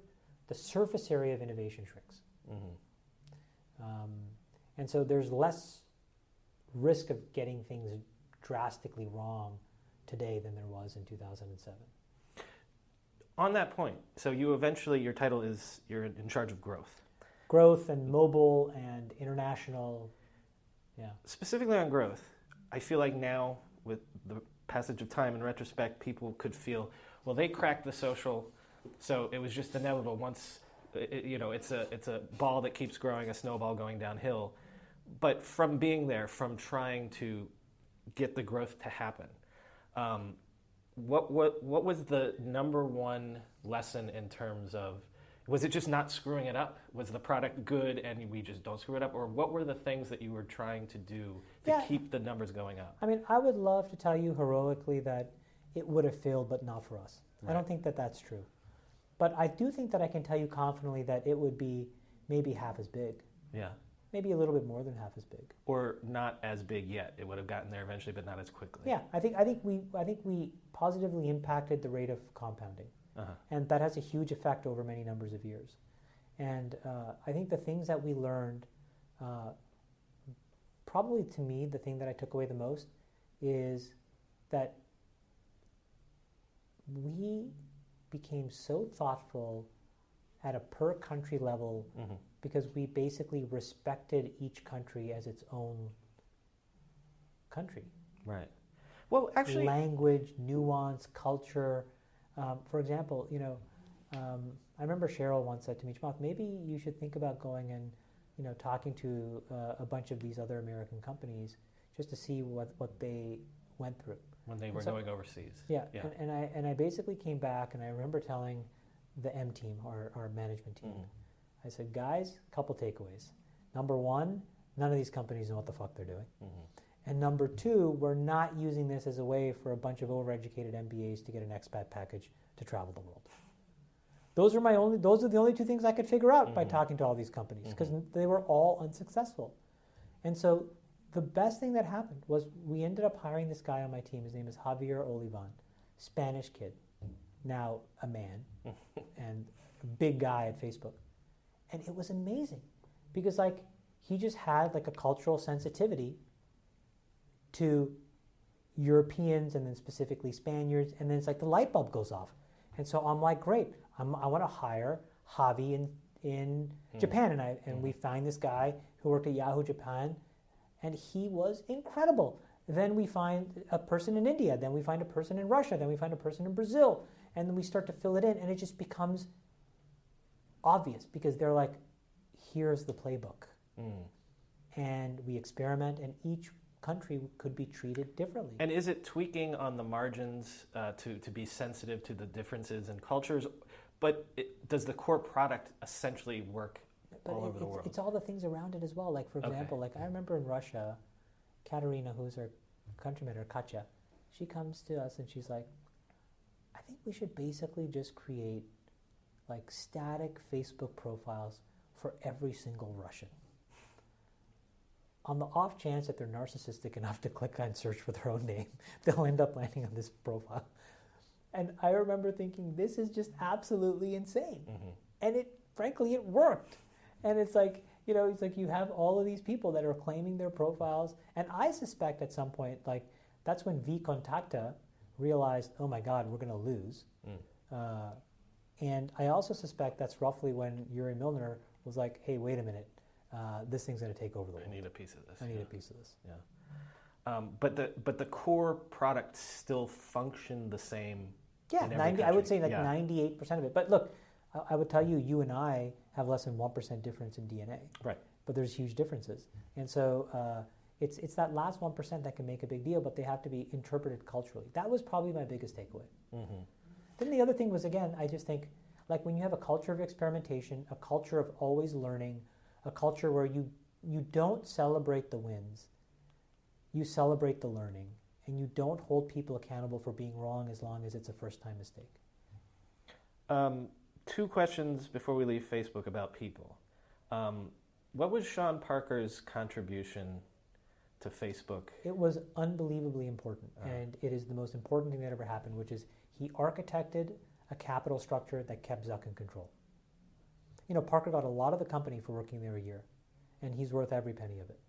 the surface area of innovation shrinks. And so there's less risk of getting things drastically wrong today than there was in 2007. On that point, so your title is you're in charge of growth. Growth and mobile and international, yeah. Specifically on growth, I feel like now with the passage of time, in retrospect, people could feel, well, they cracked the social, so it was just inevitable. Once, it's a ball that keeps growing, a snowball going downhill. But from being there, from trying to get the growth to happen, what was the number one lesson in terms of, was it just not screwing it up? Was the product good and we just don't screw it up? Or what were the things that you were trying to do to keep the numbers going up? I mean, I would love to tell you heroically that it would have failed, but not for us. Right. I don't think that that's true. But I do think that I can tell you confidently that it would be maybe half as big. Yeah. Maybe a little bit more than half as big. Or not as big yet. It would have gotten there eventually, but not as quickly. Yeah, I think we positively impacted the rate of compounding. Uh-huh. And that has a huge effect over many numbers of years. And I think the things that we learned, probably to me, the thing that I took away the most is that we became so thoughtful at a per country level because we basically respected each country as its own country. Right. Well, actually, language, nuance, culture. For example, I remember Cheryl once said to me, Chamath, maybe you should think about going and, talking to a bunch of these other American companies just to see what they went through. When they were going overseas. Yeah. And I basically came back and I remember telling the M team, our management team, I said, guys, a couple takeaways. Number one, none of these companies know what the fuck they're doing. And number two, we're not using this as a way for a bunch of overeducated MBAs to get an expat package to travel the world. Those are the only two things I could figure out by talking to all these companies, because they were all unsuccessful. And so the best thing that happened was we ended up hiring this guy on my team. His name is Javier Olivan, Spanish kid, now a man, and a big guy at Facebook. And it was amazing because he just had a cultural sensitivity to Europeans and then specifically Spaniards, and then it's the light bulb goes off. And so I'm like, great, I want to hire Javi in Japan. And we find this guy who worked at Yahoo Japan, and he was incredible. Then we find a person in India, then we find a person in Russia, then we find a person in Brazil, and then we start to fill it in, and it just becomes obvious because they're like, here's the playbook. And we experiment, and each country could be treated differently. And is it tweaking on the margins to be sensitive to the differences in cultures? But does the core product essentially work all over the world? It's all the things around it as well. For example, I remember in Russia, Katerina, who's our countryman, or Katya, she comes to us and she's like, I think we should basically just create like static Facebook profiles for every single Russian. On the off chance that they're narcissistic enough to click on search for their own name, they'll end up landing on this profile. And I remember thinking, this is just absolutely insane. Mm-hmm. And frankly, it worked. And it's like, it's like you have all of these people that are claiming their profiles. And I suspect at some point, like, that's when V Contacta realized, oh my God, we're going to lose. And I also suspect that's roughly when Yuri Milner was like, hey, wait a minute. This thing's going to take over the world. I need a piece of this. I need a piece of this. Yeah. But the core product still functioned the same. Yeah, I would say 98% of it. But look, I would tell you, you and I have less than 1% difference in DNA. Right. But there's huge differences. And so it's that last 1% that can make a big deal, but they have to be interpreted culturally. That was probably my biggest takeaway. Mm-hmm. Then the other thing was, again, I just think, like when you have a culture of experimentation, a culture of always learning, a culture where you don't celebrate the wins, you celebrate the learning, and you don't hold people accountable for being wrong as long as it's a first-time mistake. 2 questions before we leave Facebook about people. What was Sean Parker's contribution to Facebook? It was unbelievably important, and it is the most important thing that ever happened, which is he architected a capital structure that kept Zuck in control. Parker got a lot of the company for working there a year, and he's worth every penny of it.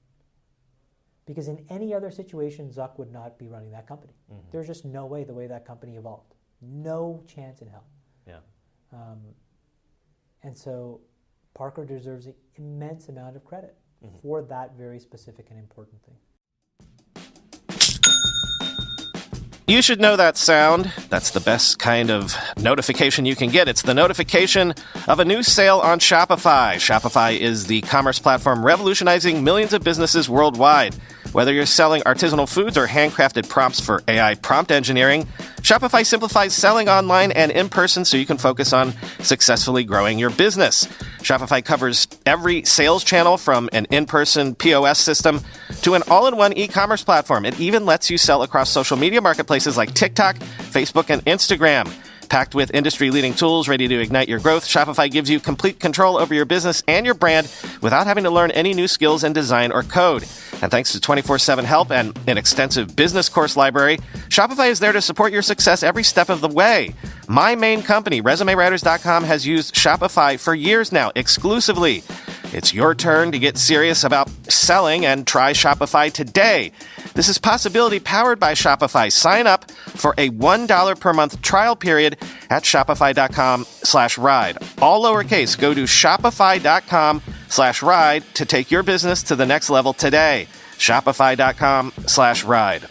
Because in any other situation, Zuck would not be running that company. Mm-hmm. There's just no way the way that company evolved. No chance in hell. Yeah. And so Parker deserves an immense amount of credit for that very specific and important thing. You should know that sound. That's the best kind of notification you can get. It's the notification of a new sale on Shopify. Shopify is the commerce platform revolutionizing millions of businesses worldwide. Whether you're selling artisanal foods or handcrafted prompts for AI prompt engineering, Shopify simplifies selling online and in person so you can focus on successfully growing your business. Shopify covers every sales channel from an in-person POS system to an all-in-one e-commerce platform. It even lets you sell across social media marketplaces like TikTok, Facebook, and Instagram. Packed with industry-leading tools ready to ignite your growth, Shopify gives you complete control over your business and your brand without having to learn any new skills in design or code. And thanks to 24/7 help and an extensive business course library, Shopify is there to support your success every step of the way. My main company, ResumeWriters.com, has used Shopify for years now, exclusively. It's your turn to get serious about selling and try Shopify today. This is Possibility powered by Shopify. Sign up for a $1 per month trial period at shopify.com/ride. All lowercase. Go to shopify.com/ride to take your business to the next level today. Shopify.com/ride.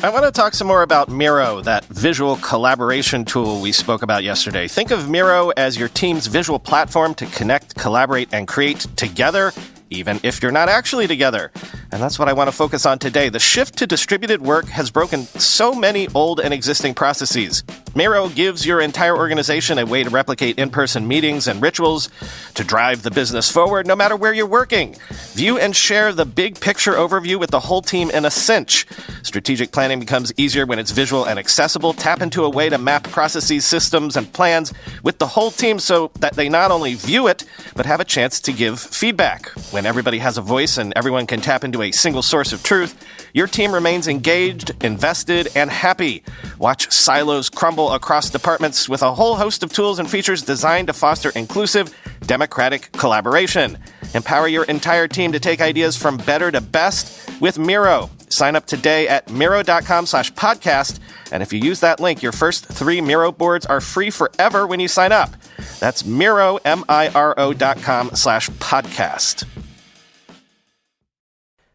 I want to talk some more about Miro, that visual collaboration tool we spoke about yesterday. Think of Miro as your team's visual platform to connect, collaborate, and create together, even if you're not actually together. And that's what I want to focus on today. The shift to distributed work has broken so many old and existing processes. Miro gives your entire organization a way to replicate in-person meetings and rituals to drive the business forward, no matter where you're working. View and share the big picture overview with the whole team in a cinch. Strategic planning becomes easier when it's visual and accessible. Tap into a way to map processes, systems, and plans with the whole team so that they not only view it, but have a chance to give feedback. When everybody has a voice and everyone can tap into a single source of truth, your team remains engaged, invested, and happy. Watch silos crumble across departments with a whole host of tools and features designed to foster inclusive, democratic collaboration. Empower your entire team to take ideas from better to best with Miro. Sign up today at Miro.com/podcast. And if you use that link, your first 3 Miro boards are free forever when you sign up. That's Miro, Miro.com/podcast.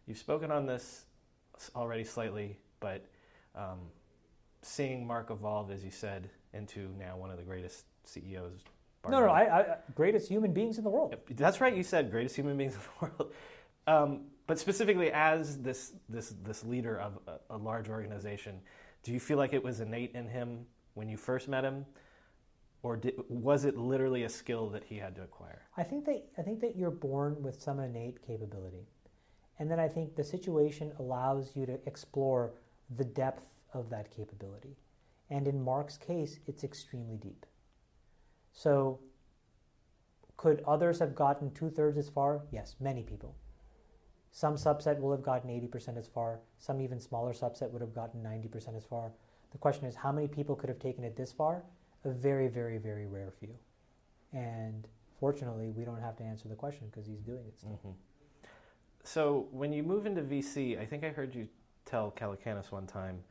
You've spoken on this already slightly, but seeing Mark evolve, as you said, into now one of the greatest CEOs. I greatest human beings in the world. That's right, you said greatest human beings in the world. But specifically as this leader of a large organization, do you feel like it was innate in him when you first met him, or was it literally a skill that he had to acquire? I think that you're born with some innate capability, And then I think the situation allows you to explore the depth of that capability. And in Mark's case, it's extremely deep. So could others have gotten 2/3 as far? Yes, many people. Some subset will have gotten 80% as far. Some even smaller subset would have gotten 90% as far. The question is, how many people could have taken it this far? A very, very, very rare few. And fortunately, we don't have to answer the question because he's doing it still. Mm-hmm. So when you move into VC, I think I heard you tell Calicanis one time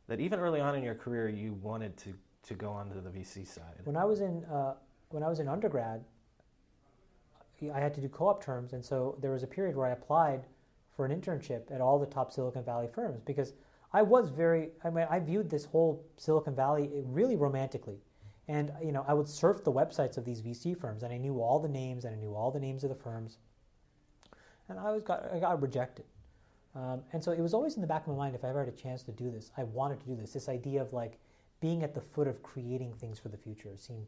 that even early on in your career, you wanted to go onto the VC side. When I was in undergrad, I had to do co-op terms, and so there was a period where I applied for an internship at all the top Silicon Valley firms because I viewed this whole Silicon Valley really romantically. And I would surf the websites of these VC firms, and I knew all the names, and I knew all the names of the firms, and I got rejected. And so it was always in the back of my mind, if I ever had a chance to do this, I wanted to do this. This idea of like being at the foot of creating things for the future seemed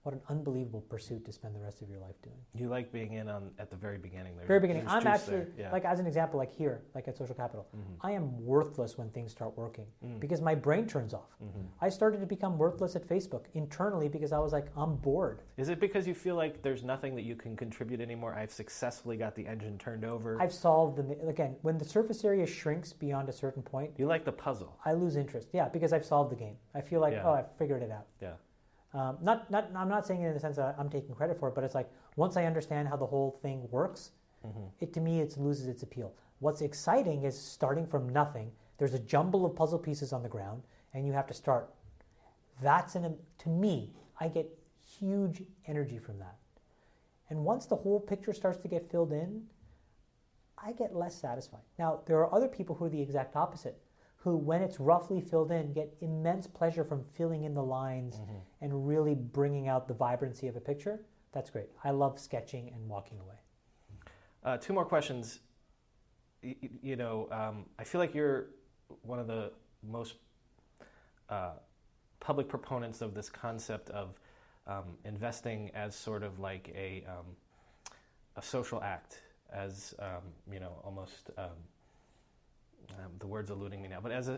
what an unbelievable pursuit to spend the rest of your life doing. You like being in at the very beginning. Very beginning. I'm actually, like as an example, like here, like at Social Capital, I am worthless when things start working because my brain turns off. I started to become worthless at Facebook internally because I was like, I'm bored. Is it because you feel like there's nothing that you can contribute anymore? I've successfully got the engine turned over. I've solved again, when the surface area shrinks beyond a certain point. You like the puzzle. I lose interest. Yeah, because I've solved the game. I feel like, I've figured it out. Yeah. I'm not saying it in the sense that I'm taking credit for it, but it's like once I understand how the whole thing works, to me it loses its appeal. What's exciting is starting from nothing. There's a jumble of puzzle pieces on the ground, and you have to start. To me, I get huge energy from that. And once the whole picture starts to get filled in, I get less satisfied. Now, there are other people who are the exact opposite, who, when it's roughly filled in, get immense pleasure from filling in the lines and really bringing out the vibrancy of a picture. That's great. I love sketching and walking away. 2 more questions. I feel like you're one of the most public proponents of this concept of investing as sort of like a social act, as almost. The word's eluding me now, but as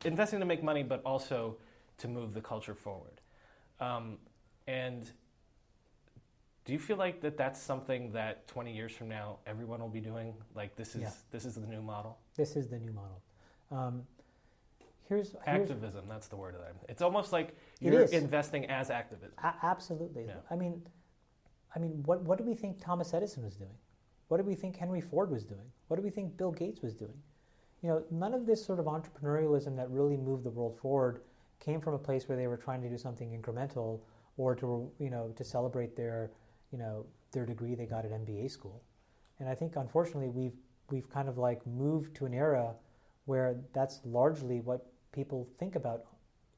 investing to make money, but also to move the culture forward. And do you feel like that's something that 20 years from now everyone will be doing? Like this is the new model. This is the new model. Here's activism. That's the word of that. It's almost like you're investing as activism. Absolutely. Yeah. I mean, what do we think Thomas Edison was doing? What do we think Henry Ford was doing? What do we think Bill Gates was doing? None of this sort of entrepreneurialism that really moved the world forward came from a place where they were trying to do something incremental or to celebrate their degree they got at MBA school. And I think unfortunately we've kind of like moved to an era where that's largely what people think about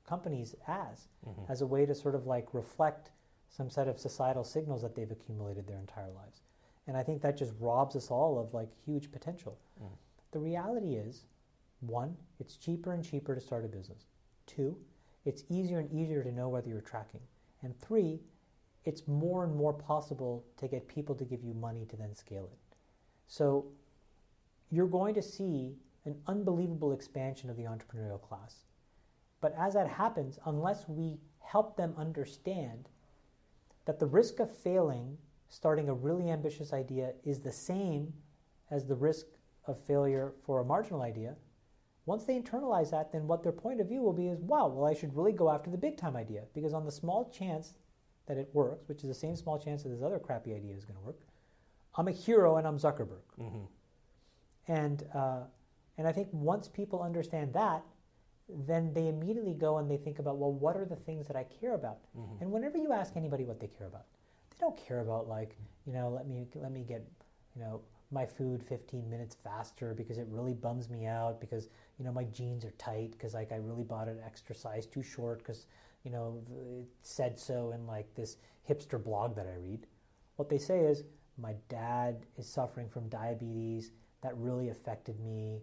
companies as a way to sort of like reflect some set of societal signals that they've accumulated their entire lives. And I think that just robs us all of like huge potential. The reality is, 1, it's cheaper and cheaper to start a business. 2, it's easier and easier to know whether you're tracking. And 3, it's more and more possible to get people to give you money to then scale it. So you're going to see an unbelievable expansion of the entrepreneurial class. But as that happens, unless we help them understand that the risk of failing starting a really ambitious idea is the same as the risk of failure for a marginal idea, once they internalize that, then what their point of view will be is, wow, well, I should really go after the big time idea, because on the small chance that it works, which is the same small chance that this other crappy idea is going to work, I'm a hero and I'm Zuckerberg. And I think once people understand that, then they immediately go and they think about, well, what are the things that I care about? And whenever you ask anybody what they care about, they don't care about like, let me get, my food 15 minutes faster because it really bums me out because, my jeans are tight because like I really bought an extra size too short because, it said so in like this hipster blog that I read. What they say is, my dad is suffering from diabetes. That really affected me.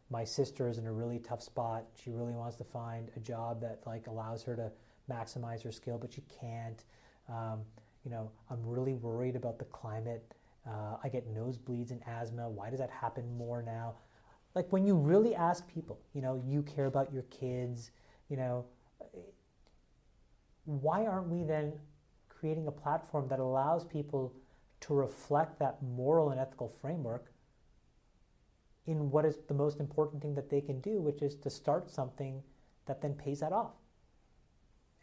My sister is in a really tough spot. She really wants to find a job that like allows her to maximize her skill, but she can't. I'm really worried about the climate I get nosebleeds and asthma. Why does that happen more now? Like when you really ask people, you care about your kids, why aren't we then creating a platform that allows people to reflect that moral and ethical framework in what is the most important thing that they can do, which is to start something that then pays that off.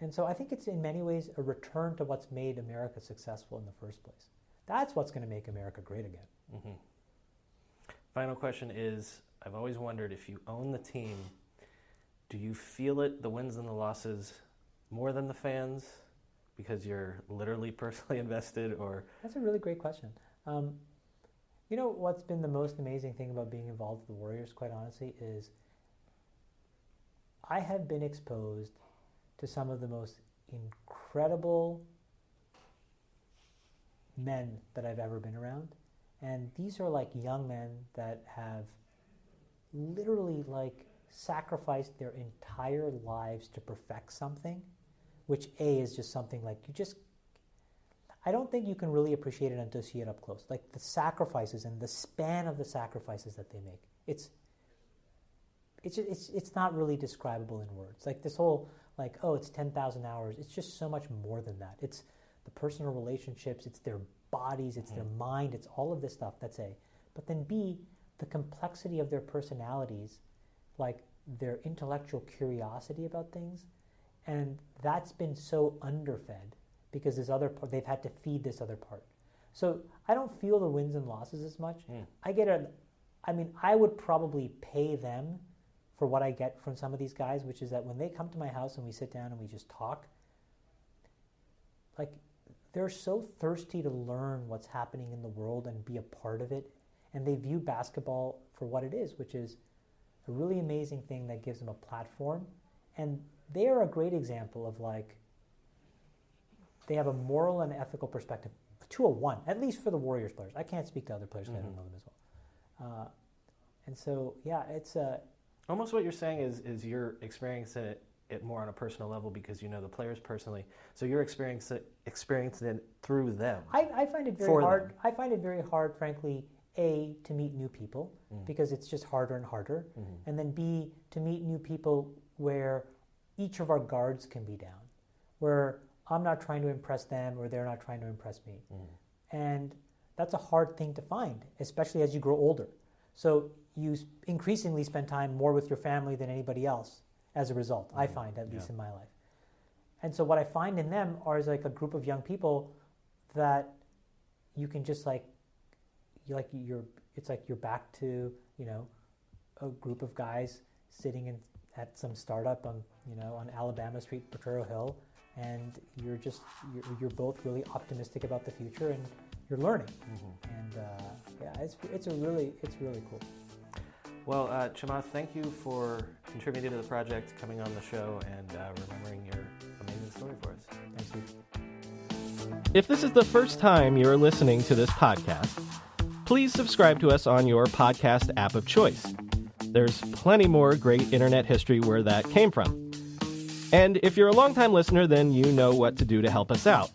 And so I think it's in many ways a return to what's made America successful in the first place. That's what's going to make America great again. Mm-hmm. Final question is, I've always wondered, if you own the team, do you feel it, the wins and the losses, more than the fans because you're literally personally invested? Or That's a really great question. What's been the most amazing thing about being involved with the Warriors, quite honestly, is I have been exposed to some of the most incredible men that I've ever been around. And these are like young men that have literally like sacrificed their entire lives to perfect something, which is just something like I don't think you can really appreciate it until you see it up close. Like the sacrifices and the span of the sacrifices that they make. It's not really describable in words. Like this whole it's 10,000 hours. It's just so much more than that. It's the personal relationships, it's their bodies, it's their mind, it's all of this stuff. That's A. But then B, the complexity of their personalities, like their intellectual curiosity about things, and that's been so underfed because this other part, they've had to feed this other part. So I don't feel the wins and losses as much. I would probably pay them for what I get from some of these guys, which is that when they come to my house and we sit down and we just talk, like they're so thirsty to learn what's happening in the world and be a part of it. And they view basketball for what it is, which is a really amazing thing that gives them a platform. And they are a great example of they have a moral and ethical perspective, 201, at least for the Warriors players. I can't speak to other players because I don't know them as well. And so, yeah, it's almost what you're saying is you're experiencing it more on a personal level because you know the players personally. So you're experiencing it through them. I find it very hard. I find it very hard, frankly, A, to meet new people because it's just harder and harder. And then B, to meet new people where each of our guards can be down, where I'm not trying to impress them or they're not trying to impress me. And that's a hard thing to find, especially as you grow older. So you increasingly spend time more with your family than anybody else as a result, I find, at least in my life. And so what I find in them is like a group of young people that you can just it's like you're back to, a group of guys sitting at some startup on Alabama Street, Potrero Hill, and you're both really optimistic about the future and you're learning. And it's really cool. Well, Chamath, thank you for contributing to the project, coming on the show, and remembering your amazing story for us. Thanks, Steve. If this is the first time you're listening to this podcast, please subscribe to us on your podcast app of choice. There's plenty more great internet history where that came from. And if you're a longtime listener, then you know what to do to help us out.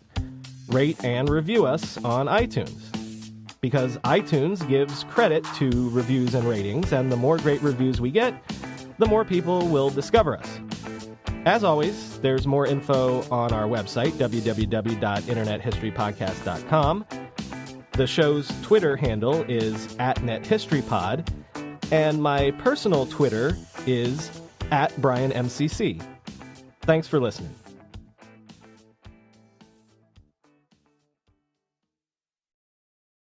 Rate and review us on iTunes. Because iTunes gives credit to reviews and ratings, and the more great reviews we get, the more people will discover us. As always, there's more info on our website, www.internethistorypodcast.com. The show's Twitter handle is @NetHistoryPod, and my personal Twitter is @BrianMCC. Thanks for listening.